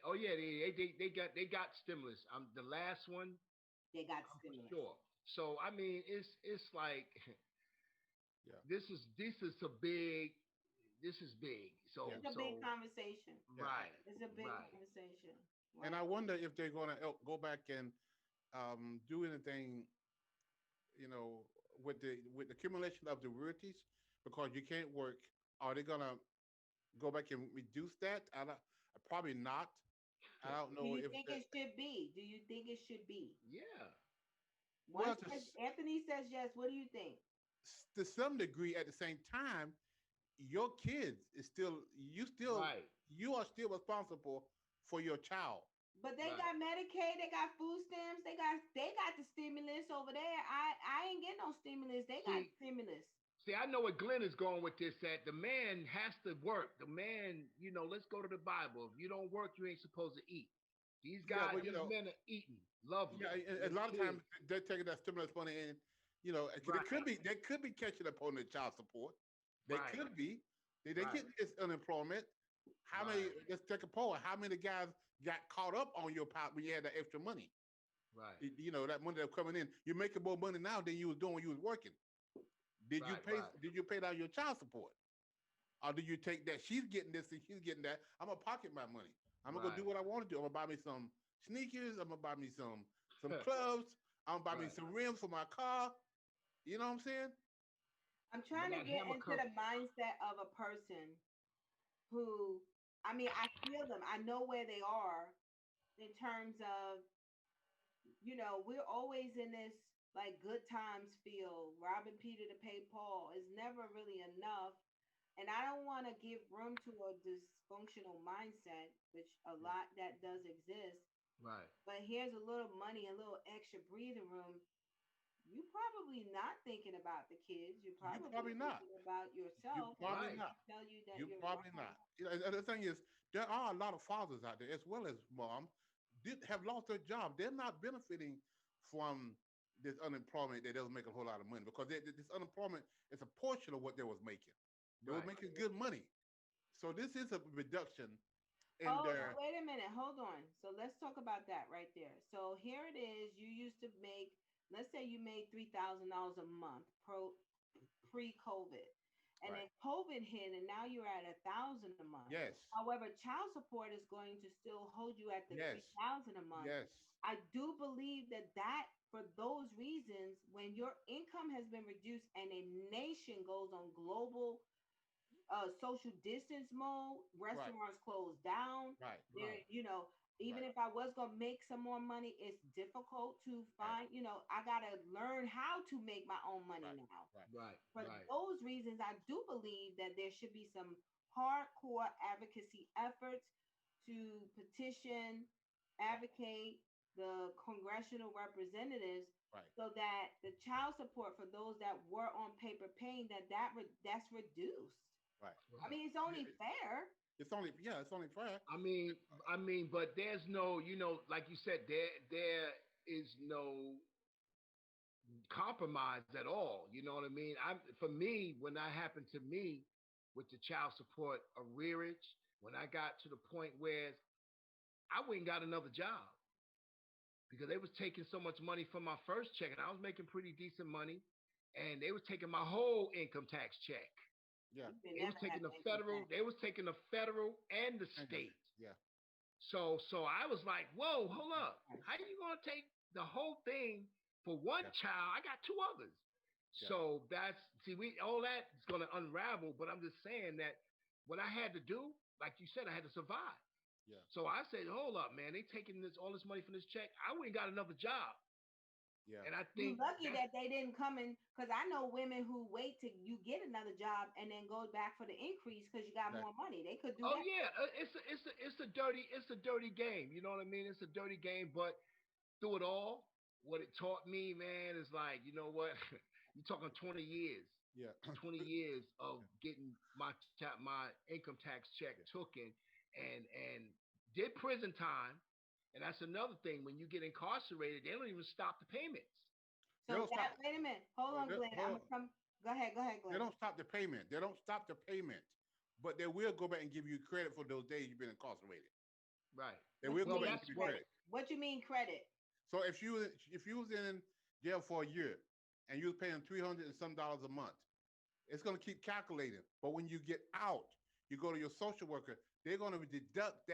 oh yeah, they got stimulus. The last one, They got I'm for stimulus. sure. So I mean, it's like Yeah. this is a big, this is big. So Yeah. It's a big conversation. Yeah. right, It's a big right. conversation. And I Wow. wonder if they're going to go back and do anything, you know, with the accumulation of the royalties, because you can't work. Are they going to go back and reduce that? Probably not. I don't Do know you if think that, it should be? Do you think it should be? Yeah, One Well, says, Anthony says yes. What do you think? to some degree, at the same time, your kids is still Right. you are still responsible for your child. But they Right. got Medicaid, they got food stamps, they got the stimulus over there. I ain't getting no stimulus. They got See, stimulus. see, I know where Glenn is going with this. That the man has to work. The man, let's go to the Bible. If you don't work, you ain't supposed to eat. These Yeah, guys, well, these men are eating, lovely. yeah, And a them lot of times kids. they're taking that stimulus money and Right. they could be catching up on their child support. They Right. could be. They Right. get this unemployment. How many? Right. Let's take a poll. How many guys got caught up on your pot when you had that extra money? Right. That money that's coming in. You're making more money now than you was doing when you was working. Did you Right. pay? Right. Did you pay down your child support, or do you take that? She's getting this and she's getting that. I'm gonna pocket my money. I'm gonna go do Right. what I want to do. I'm gonna buy me some sneakers. I'm gonna buy me some clubs. I'm gonna buy me Right. some rims for my car. You know what I'm saying? I'm When trying to that get hammer into comes, the mindset of a person who, I mean, I feel them. I know where they are in terms of, we're always in this like good times feel, robbing Peter to pay Paul is never really enough. And I don't want to give room to a dysfunctional mindset, which a Yeah. lot that does exist. right. But here's a little money, a little extra breathing room. You probably not thinking about the kids. You're You probably probably not. thinking about You yourself. And probably I Right. not. tell you that You you're probably wrong. not. And the thing is, there are a lot of fathers out there, as well as moms, did have lost their job. They're not benefiting from this unemployment that doesn't make a whole lot of money because this unemployment is a portion of what they was making. They were Right. making good money. So this is a reduction in Oh, their wait a minute. Hold on. So let's talk about that right there. So here it is. You used to make, let's say you made $3,000 a month pre-COVID. And right. then COVID hit and now you're at 1,000 a month. Yes, However, child support is going to still hold you at the yes, 3,000 a month. yes, I do believe that for those reasons, when your income has been reduced and a nation goes on global social distance mode, right, restaurants close down. right, There, Right. even right, if I was gonna make some more money, it's difficult to right, find. I gotta learn how to make my own money right, now. right. Right. For Right. those reasons, I do believe that there should be some hardcore advocacy efforts to petition, advocate the congressional representatives Right. so that the child support for those that were on paper paying that's reduced. Right. I Right. mean, it's only fair. It's only fair. I mean, but there's no, like you said, there is no compromise at all. You know what I mean? For me, when that happened to me with the child support arrearage, when I got to the point where I went and got another job because they was taking so much money from my first check, and I was making pretty decent money, and they was taking my whole income tax check. Yeah. You can They was never taking have the income federal. tax. They was taking the federal and the And state. yeah. So I was like, whoa, hold up. How you gonna take the whole thing for one Yeah. child? I got two others. Yeah. So we all that is gonna unravel, but I'm just saying that what I had to do, like you said, I had to survive. Yeah. So I said, hold up, man, they taking all this money from this check. I went and got another job. Yeah. And I You think lucky that they didn't come in because I know women who wait till you get another job and then go back for the increase because you got more money. They could do oh that. yeah, it's a dirty game. You know what I mean? It's a dirty game, but through it all, what it taught me, man, is like, you know what? You're talking 20 years. Yeah. 20 years of getting my income tax check taken and did prison time. And that's another thing. When you get incarcerated, they don't even stop the payments. So They'll stop. wait a minute. Hold on, Glenn. I'm gonna come. Go ahead, They Glenn. don't stop the payment. They don't stop the payment, but they will go back and give you credit for those days you've been incarcerated. Right. They will Well, go back and that's give you what. credit. What you mean credit? So if you was in jail for a year and you was paying $300 and some dollars a month, it's gonna keep calculating. But when you get out, you go to your social worker. They're gonna deduct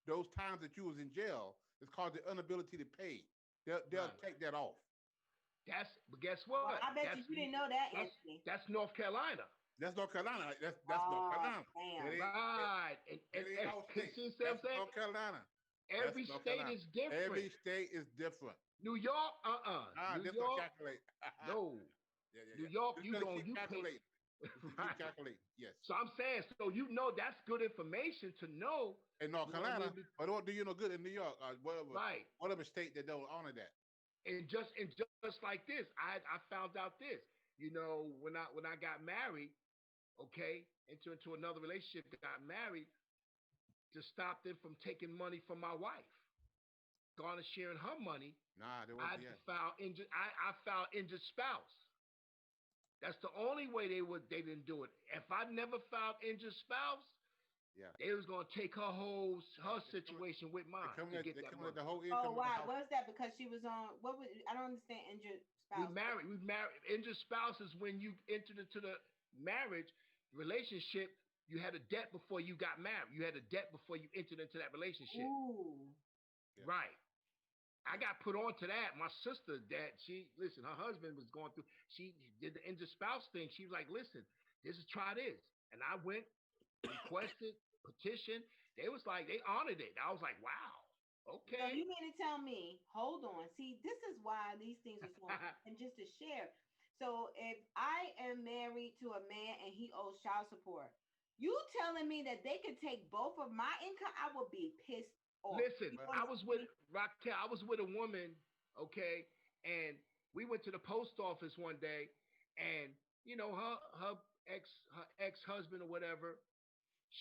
those times that you was in jail. It's called the inability to pay. They'll Right. take that off. But guess Well, what? I bet you didn't know that, that's Anthony. that's North Carolina. That's North Carolina. That's North Carolina. Damn. It ain't, Right. it ain't our state. See what I'm That's saying? North Carolina. That's Every North state Carolina. is different. Every state is different. New York, New Different York, calculate. no. Yeah, yeah, New yeah. York, Just you gotta don't, keep you pay. calculating. Just keep Right. calculating. Yes. So I'm saying, so that's good information to know. In North You know what I Carolina, mean? but it won't do you no good in New York or Right. whatever state that don't honor that. And just like this, I found out this. When I got married, okay, into another relationship, got married to stop them from taking money from my wife, sharing her money. Nah, they won't. I Yeah, filed injured. I filed injured spouse. That's the only way they didn't do it. If I never filed injured spouse, yeah. they was gonna take her situation with They mine come to at get they that come at money. the whole Oh, income of the why? house. What was that? Because she was on. What was? I don't understand. Injured We spouse. married. We married. Injured spouse is when you entered into the marriage relationship. You had a debt before you got married. You had a debt before you entered into that relationship. Ooh. Yeah. Right. I got put on to that. My sister, listen, her husband was going through. She did the injured spouse thing. She was like, "Listen, try this," and I went, requested, petitioned. They was like, they honored it. I was like, "Wow, So okay." you mean to tell me? Hold on. See, this is why these things are so important. And just to share. So if I am married to a man and he owes child support, you telling me that they could take both of my income? I would be pissed off. Listen, You I was with understand me? Raquel. I was with a woman, okay, and we went to the post office one day, and her ex husband or whatever,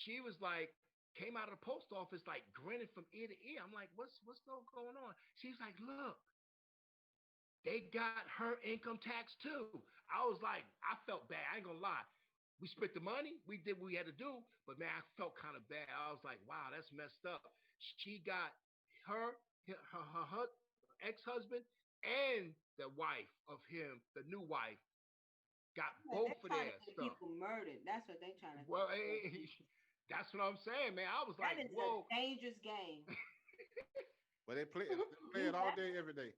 she was like, came out of the post office like grinning from ear to ear. I'm like, what's going on? She's like, look, they got her income tax too. I was like, I felt bad. I ain't gonna lie. We split the money. We did what we had to do, but man, I felt kind of bad. I was like, wow, that's messed up. She got her her ex-husband and the wife of him, the new wife, got Like, both they're of trying their to get stuff. people murdered. That's what they're trying to do. Well, that's what I'm saying, man. I was That like, is a whoa. dangerous game. But they play it all day, every day.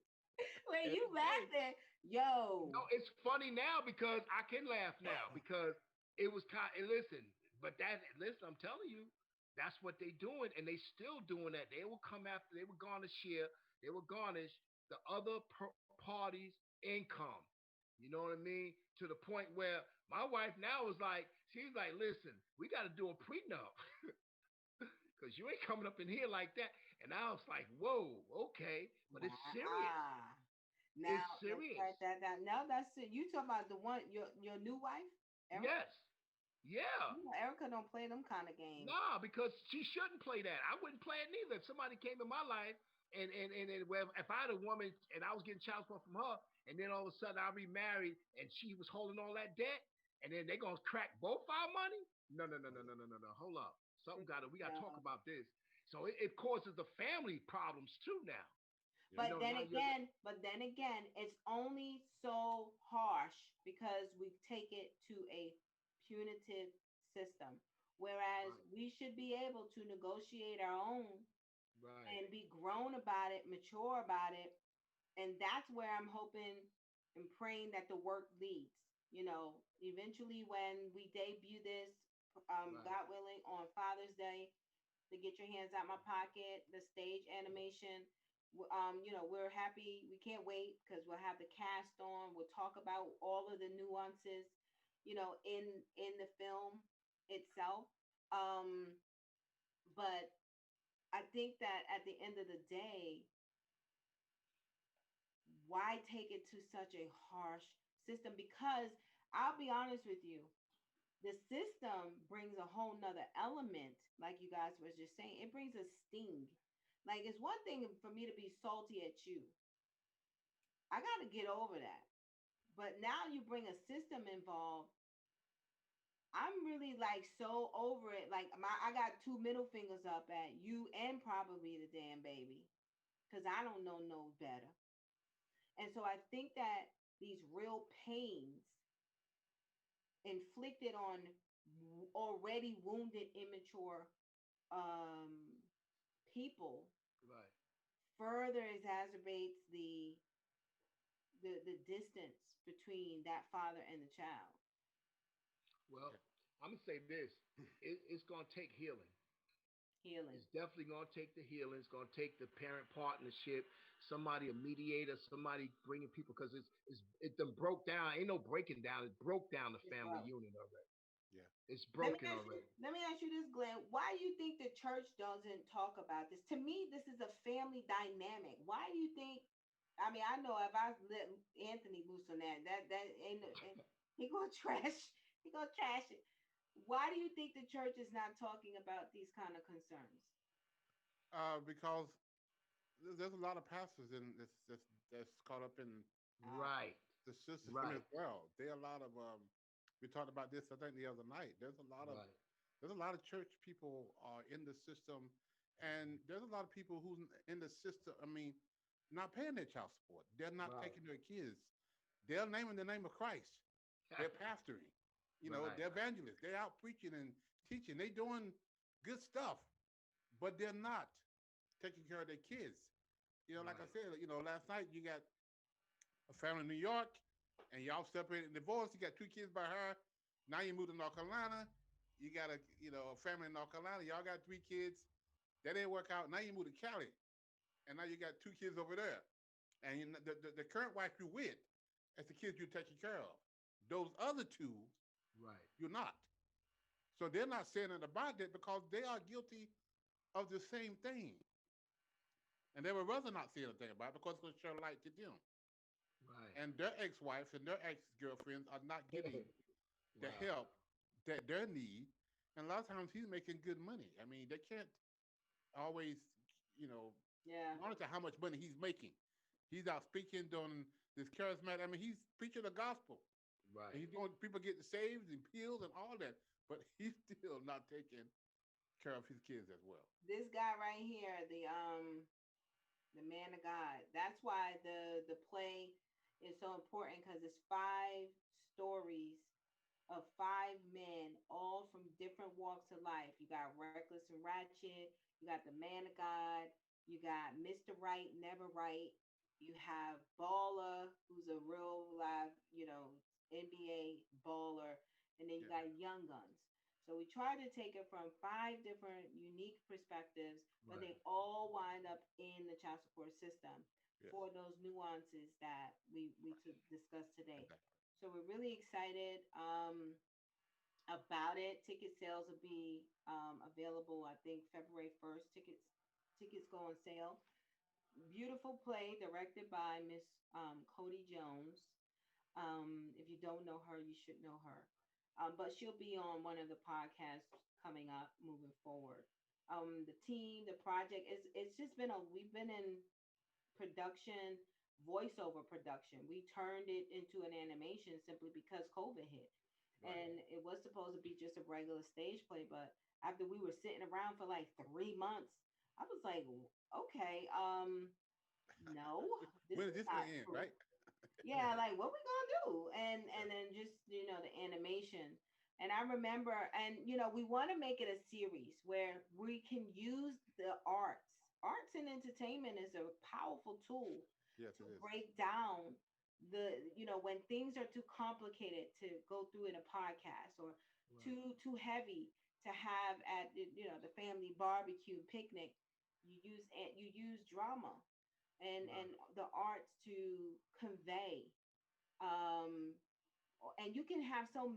When you Every day. laughing, yo. No, it's funny now because I can laugh now because it was kind. Listen, but listen, I'm telling you, that's what they doing, and they still doing that. They will come after. They will garnish the other party's income. You know what I mean? To the point where my wife now is like, she's like, listen, we got to do a prenup because you ain't coming up in here like that. And I was like, whoa, okay, but it's serious. Now, It's serious. let's write that down. Now that's it. You talking about the one your new wife? Erica? Yes. Yeah. You know, Erica don't play them kind of games. Nah, because she shouldn't play that. I wouldn't play it neither. If somebody came in my life and if I had a woman and I was getting child support from her, and then all of a sudden I remarried and she was holding all that debt, and then they're gonna crack both our money? No, no, no, no, no, no, no, no. Hold up. We gotta talk about this. So it causes the family problems too now. But then Now again, it's only so harsh because we take it to a punitive system. Whereas right, we should be able to negotiate our own right, and be grown about it, mature about it. And that's where I'm hoping and praying that the work leads. Eventually when we debut this, right. God willing, on Father's Day, to get your hands out my pocket, the stage animation. We're happy. We can't wait because we'll have the cast on. We'll talk about all of the nuances, in the film itself. Um, but I think that at the end of the day, why take it to such a harsh system? Because I'll be honest with you, the system brings a whole nother element, like you guys was just saying. It brings a sting. Like, it's one thing for me to be salty at you. I got to get over that. But now you bring a system involved. I'm really like so over it. Like, I got two middle fingers up at you and probably the damn baby because I don't know no better. And so I think that these real pains inflicted on already wounded, immature um, people Right. further exacerbates the distance between that father and the child. Well, I'm gonna say this. It's gonna take healing. Healing. It's definitely going to take the healing. It's going to take the parent partnership, somebody, a mediator, somebody bringing people, because it done broke down. Ain't no breaking down. It broke down the It's family broke. unit already. Yeah. It's Let me broken ask you. already. Let me ask you this, Glenn. Why do you think the church doesn't talk about this? To me, this is a family dynamic. Why do you think? I mean, I know if I let Anthony loose on that ain't he gonna trash. He gonna trash it. Why do you think the church is not talking about these kind of concerns? Because there's a lot of pastors in this that's caught up in Uh, Right. the system Right. as well. There are a lot of we talked about this I think the other night. Right. There's a lot of church people are in the system, and there's a lot of people who's in the system. I mean, not paying their child support. They're not Right. taking their kids. They're naming the name of Christ. They're pastoring. You know, Right. they're evangelists. They're out preaching and teaching. They're doing good stuff, but they're not taking care of their kids. You know, like I Right. said, you know, last night you got a family in New York, and y'all separated and divorced. You got two kids by her. Now you moved to North Carolina. You got a family in North Carolina. Y'all got three kids. That didn't work out. Now you moved to Cali, and now you got two kids over there. And the current wife you're with, that's the kids you're taking care of. Those other two, Right. you're not. So they're not saying it about that because they are guilty of the same thing. And they would rather not say anything about it because it's going to show light to them. Right. And their ex-wives and their ex-girlfriends are not getting the Wow. help that they need. And a lot of times he's making good money. I mean, they can't always, you know, yeah. monitor how much money he's making. He's out speaking, doing this charismatic. I mean, he's preaching the gospel. Right. And he's doing people getting saved and healed and all that. But he's still not taking care of his kids as well. This guy right here, the man of God. That's why the play is so important because it's five stories of five men, all from different walks of life. You got Reckless and Ratchet. You got the man of God. You got Mr. Right, Never Right. You have Baller, who's a real live, NBA baller, and then you Yeah. got Young Guns. So we try to take it from five different unique perspectives, but Right. they all wind up in the child support system Yes. for those nuances that we to discuss today. Exactly. So we're really excited about it. Ticket sales will be available, I think, February 1st. Tickets go on sale. Beautiful play directed by Miss Cody Jones. If you don't know her, you should know her. But she'll be on one of the podcasts coming up moving forward. The team, the project, it's just been we've been in production, voiceover production. We turned it into an animation simply because COVID hit. Right. And it was supposed to be just a regular stage play, but after we were sitting around for like 3 months, I was like, okay, no, this When is is this not going to end, true. right? Yeah, like what we gonna do? And then just the animation. And I remember, and we want to make it a series where we can use the arts. Arts and entertainment is a powerful tool Yes, to it is. break down when things are too complicated to go through in a podcast or Right. too heavy to have at the family barbecue picnic. You use drama and Right. the arts to convey, um and you can have so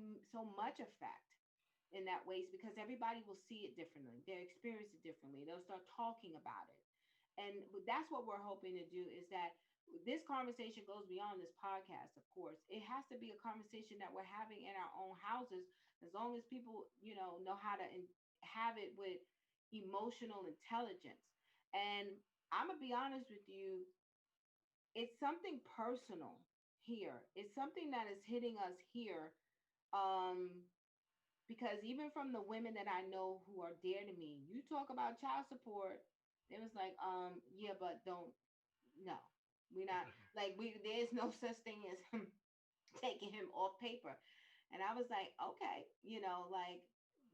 much effect in that ways because everybody will see it differently, they experience it differently, they'll start talking about it. And that's what we're hoping to do, is that this conversation goes beyond this podcast. Of course, it has to be a conversation that we're having in our own houses, as long as people know how to have it with emotional intelligence. And I'm gonna be honest with you, it's something personal here. It's something that is hitting us here. Um, because even from the women that I know who are dear to me, you talk about child support, it was like, yeah, but don't, no, we're not, like, there's no such thing as taking him off paper. And I was like, okay, like,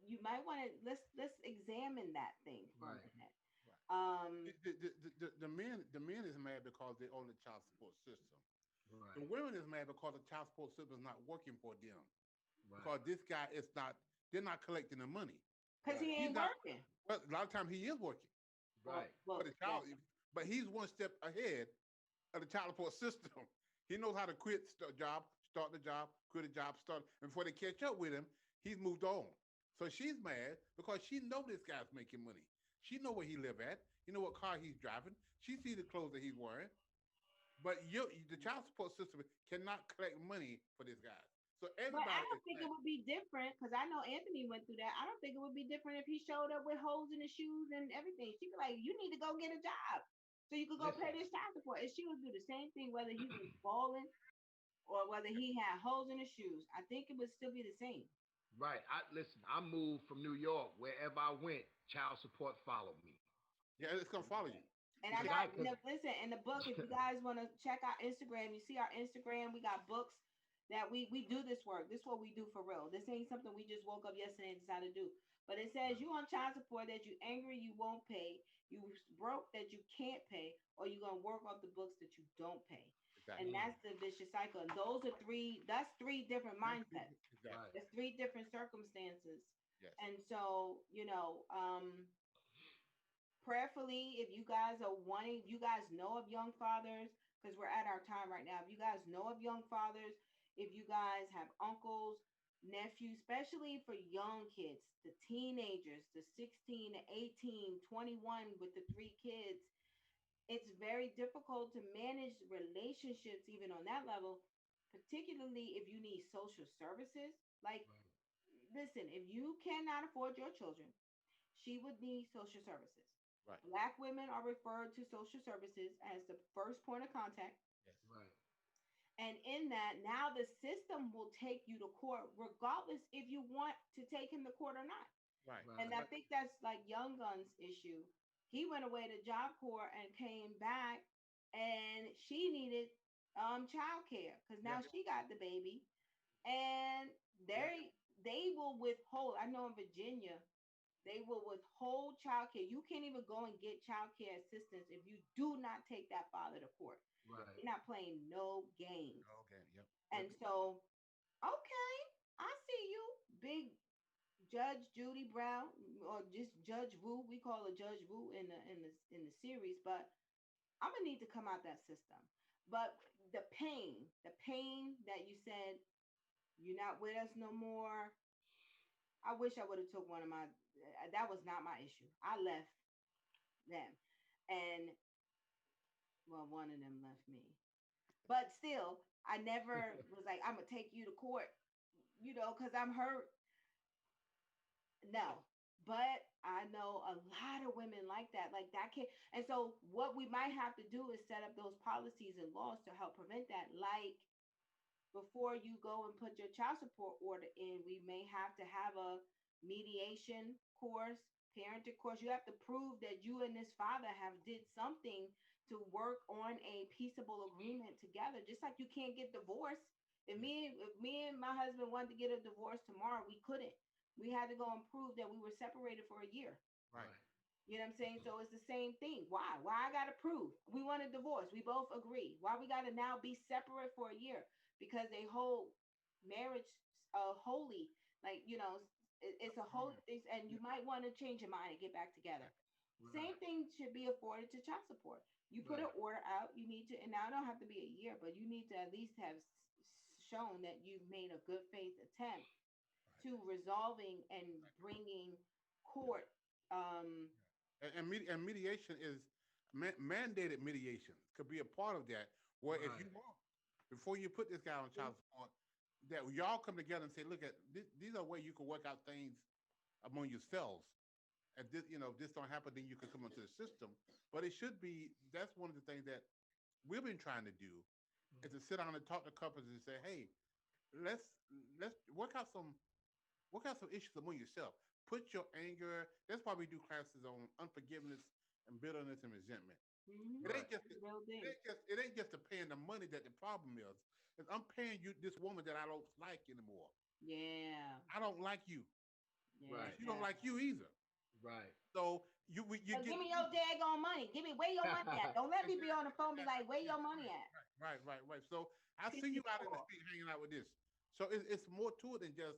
you might want to, let's examine that thing for a Right. minute. Right. Um, The men is mad because they own the child support system. Right. The women is mad because the child support system is not working for them. Right. Because this guy is not, they're not collecting the money. Because he He's ain't not. working. Well, a lot of times he is working, Right. but Well, the yes. child, but he's one step ahead of the child support system. He knows how to quit a job, start the job, quit a job, start. And before they catch up with him, he's moved on. So she's mad because she know this guy's making money. She know where he live at. You know what car he's driving. She see the clothes that he's wearing. But the child support system cannot collect money for this guy. So But I everybody don't is think it mad. would be different because I know Anthony went through that. I don't think it would be different if he showed up with holes in his shoes and everything. She'd be like, "You need to go get a job so you could go Listen. pay this child support." And she would do the same thing whether he was balling or whether he had holes in his shoes. I think it would still be the same. Right. I listen. I moved from New York. Wherever I went, child support followed me. Yeah, it's gonna follow you. And I Because got Cause listen in the book. If you guys want to check our Instagram, you see our Instagram. We got books that we do this work. This is what we do for real. This ain't something we just woke up yesterday and decided to do. But it says you on child support that you angry you won't pay, you broke that you can't pay, or you gonna work off the books that you don't pay. And exactly. that's the vicious cycle. And those are three. That's three different mindsets. Exactly. right. There's three different circumstances. Yes. And so, prayerfully, if you guys are wanting, you guys know of young fathers, because we're at our time right now. If you guys know of young fathers, if you guys have uncles, nephews, especially for young kids, the teenagers, the 16 to 18, 21 with the three kids, it's very difficult to manage relationships even on that level, particularly if you need social services. Like, listen, if you cannot afford your children, she would need social services. Right. Black women are referred to social services as the first point of contact. Yes. Right. And in that, now the system will take you to court, regardless if you want to take him to court or not. Right. And Right. I think that's like Young Gun's issue. He went away to Job Corps and came back, and she needed child care because now Yeah. she got the baby, and Yeah. they will withhold. I know in Virginia, they will withhold child care. You can't even go and get child care assistance if you do not take that father to court. Right. You're not playing no games. Okay. Yep. And so, okay, I see you, big Judge Judy Brown, or just Judge Wu. We call her Judge Wu in the series, but I'm gonna need to come out that system. But the pain that you said you're not with us no more. I wish I would have took one of my. That was not my issue. I left them, and well, one of them left me. But still, I never was like, I'm gonna take you to court, because I'm hurt. No. But I know a lot of women like that. Like that can and so what we might have to do is set up those policies and laws to help prevent that. Like before you go and put your child support order in, we may have to have a mediation course, parenting course. You have to prove that you and this father have did something to work on a peaceable agreement together. Just like you can't get divorced. If me and my husband wanted to get a divorce tomorrow, we couldn't. We had to go and prove that we were separated for a year. Right. You know what I'm saying? So it's the same thing. Why? Why I gotta prove? We want a divorce. We both agree. Why we gotta now be separate for a year? Because they hold marriage holy. Like, it's a whole thing, and you might want to change your mind and get back together. Same Right. thing should be afforded to child support. You put Right. an order out, you need to, and now it don't have to be a year, but you need to at least have shown that you've made a good faith attempt to resolving and bringing court. And mediation is mandated. Mediation could be a part of that. Where if you Right. want, before you put this guy on child support, that y'all come together and say, look at these are ways you can work out things among yourselves. And this, if this don't happen, then you can come into the system. But it should be. That's one of the things that we've been trying to do, is to sit down and talk to couples and say, hey, let's let's work out some issues among yourself. Put your anger. That's why we do classes on unforgiveness and bitterness and resentment. It Right. ain't just Real thing. the paying the money that the problem is. It's I'm paying you this woman that I don't like anymore. Yeah. I don't like you. Yeah. Right. She don't like you either. Right. So you So get give me your daggone money. Give me where your money at. Don't let me be on the phone and be like, where your money at? right. So I see you out in the street hanging out with this. So it's more to it than just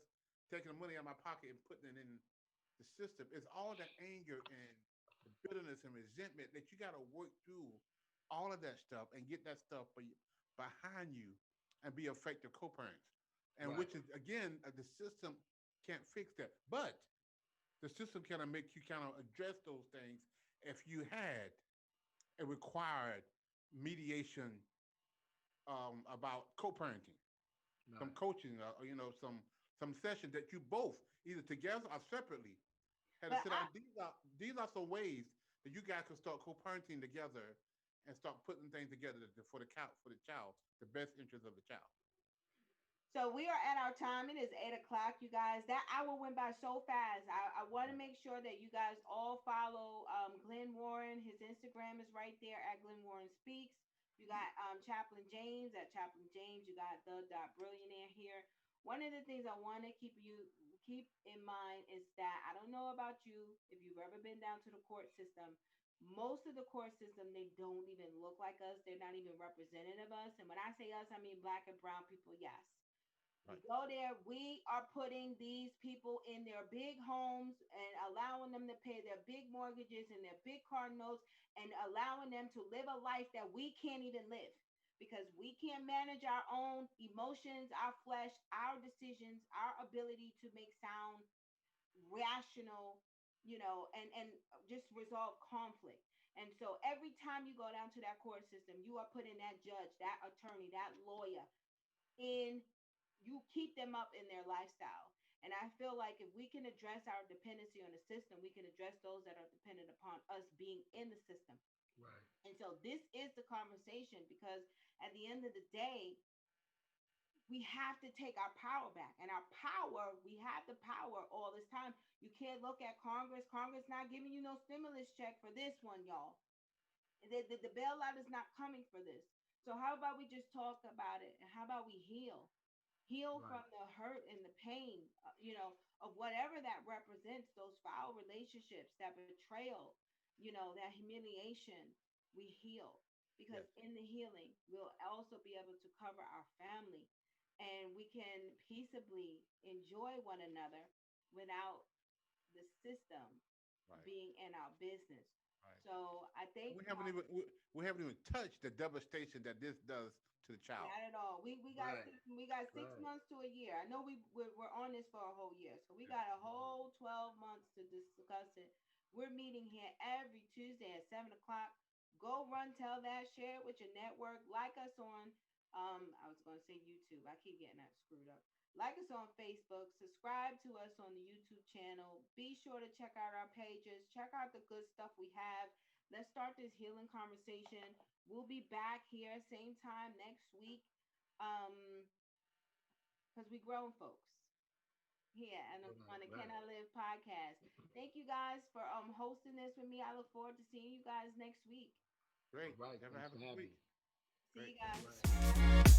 taking the money out of my pocket and putting it in the system. It's all that anger and the bitterness and resentment that you got to work through all of that stuff and get that stuff behind you and be effective co-parents. And Right. which is again, the system can't fix that, but the system kind of make you kind of address those things if you had a required mediation about co-parenting, some Right. coaching, some sessions that you both either together or separately had to But sit down. These are some ways that you guys can start co-parenting together and start putting things together for the child, the best interest of the child. So we are at our time. It is 8 o'clock, you guys. That hour went by so fast. I want to make sure that you guys all follow Glenn Warren. His Instagram is right there at Glenn Warren Speaks. You got Chaplain James at Chaplain James. You got the Billionaire here. One of the things I want to keep in mind is that I don't know about you if you've ever been down to the court system. Most of the court system, they don't even look like us. They're not even representative of us. And when I say us, I mean black and brown people. Yes, we Right. go there, we are putting these people in their big homes and allowing them to pay their big mortgages and their big car notes and allowing them to live a life that we can't even live because we can't manage our own emotions, our flesh, our decisions, our ability to make sound, rational, and just resolve conflict. And so every time you go down to that court system, you are putting that judge, that attorney, that lawyer in, you keep them up in their lifestyle. And I feel like if we can address our dependency on the system, we can address those that are dependent upon us being in the system. Right. And so this is the conversation because at the end of the day, we have to take our power back. And our power, we have the power all this time. You can't look at Congress. Congress not giving you no stimulus check for this one, y'all. The bailout is not coming for this. So how about we just talk about it and how about we heal Right. from the hurt and the pain, of whatever that represents, those foul relationships, that betrayal, that humiliation. We heal because Yes. in the healing, we'll also be able to cover our family and we can peaceably enjoy one another without the system Right. being in our business. Right. So I And think we haven't even touched the devastation that this does to the child. not at all. We got Right. we got six Right. months to a year. I know we're on this for a whole year, so we Yeah. got a whole 12 months to discuss it. We're meeting here every Tuesday at 7 o'clock. Go run, tell that, share it with your network. Like us on I was gonna say YouTube. I keep getting that screwed up. Like us on Facebook. Subscribe to us on the YouTube channel. Be sure to check out our pages. Check out the good stuff we have. Let's start this healing conversation. We'll be back here same time next week. Um, because we grown folks here and on Right. the Can Right. I Live podcast. Thank you guys for hosting this with me. I look forward to seeing you guys next week. All Great. right. Never Thanks have for a having week. me. See Great. you All guys. right.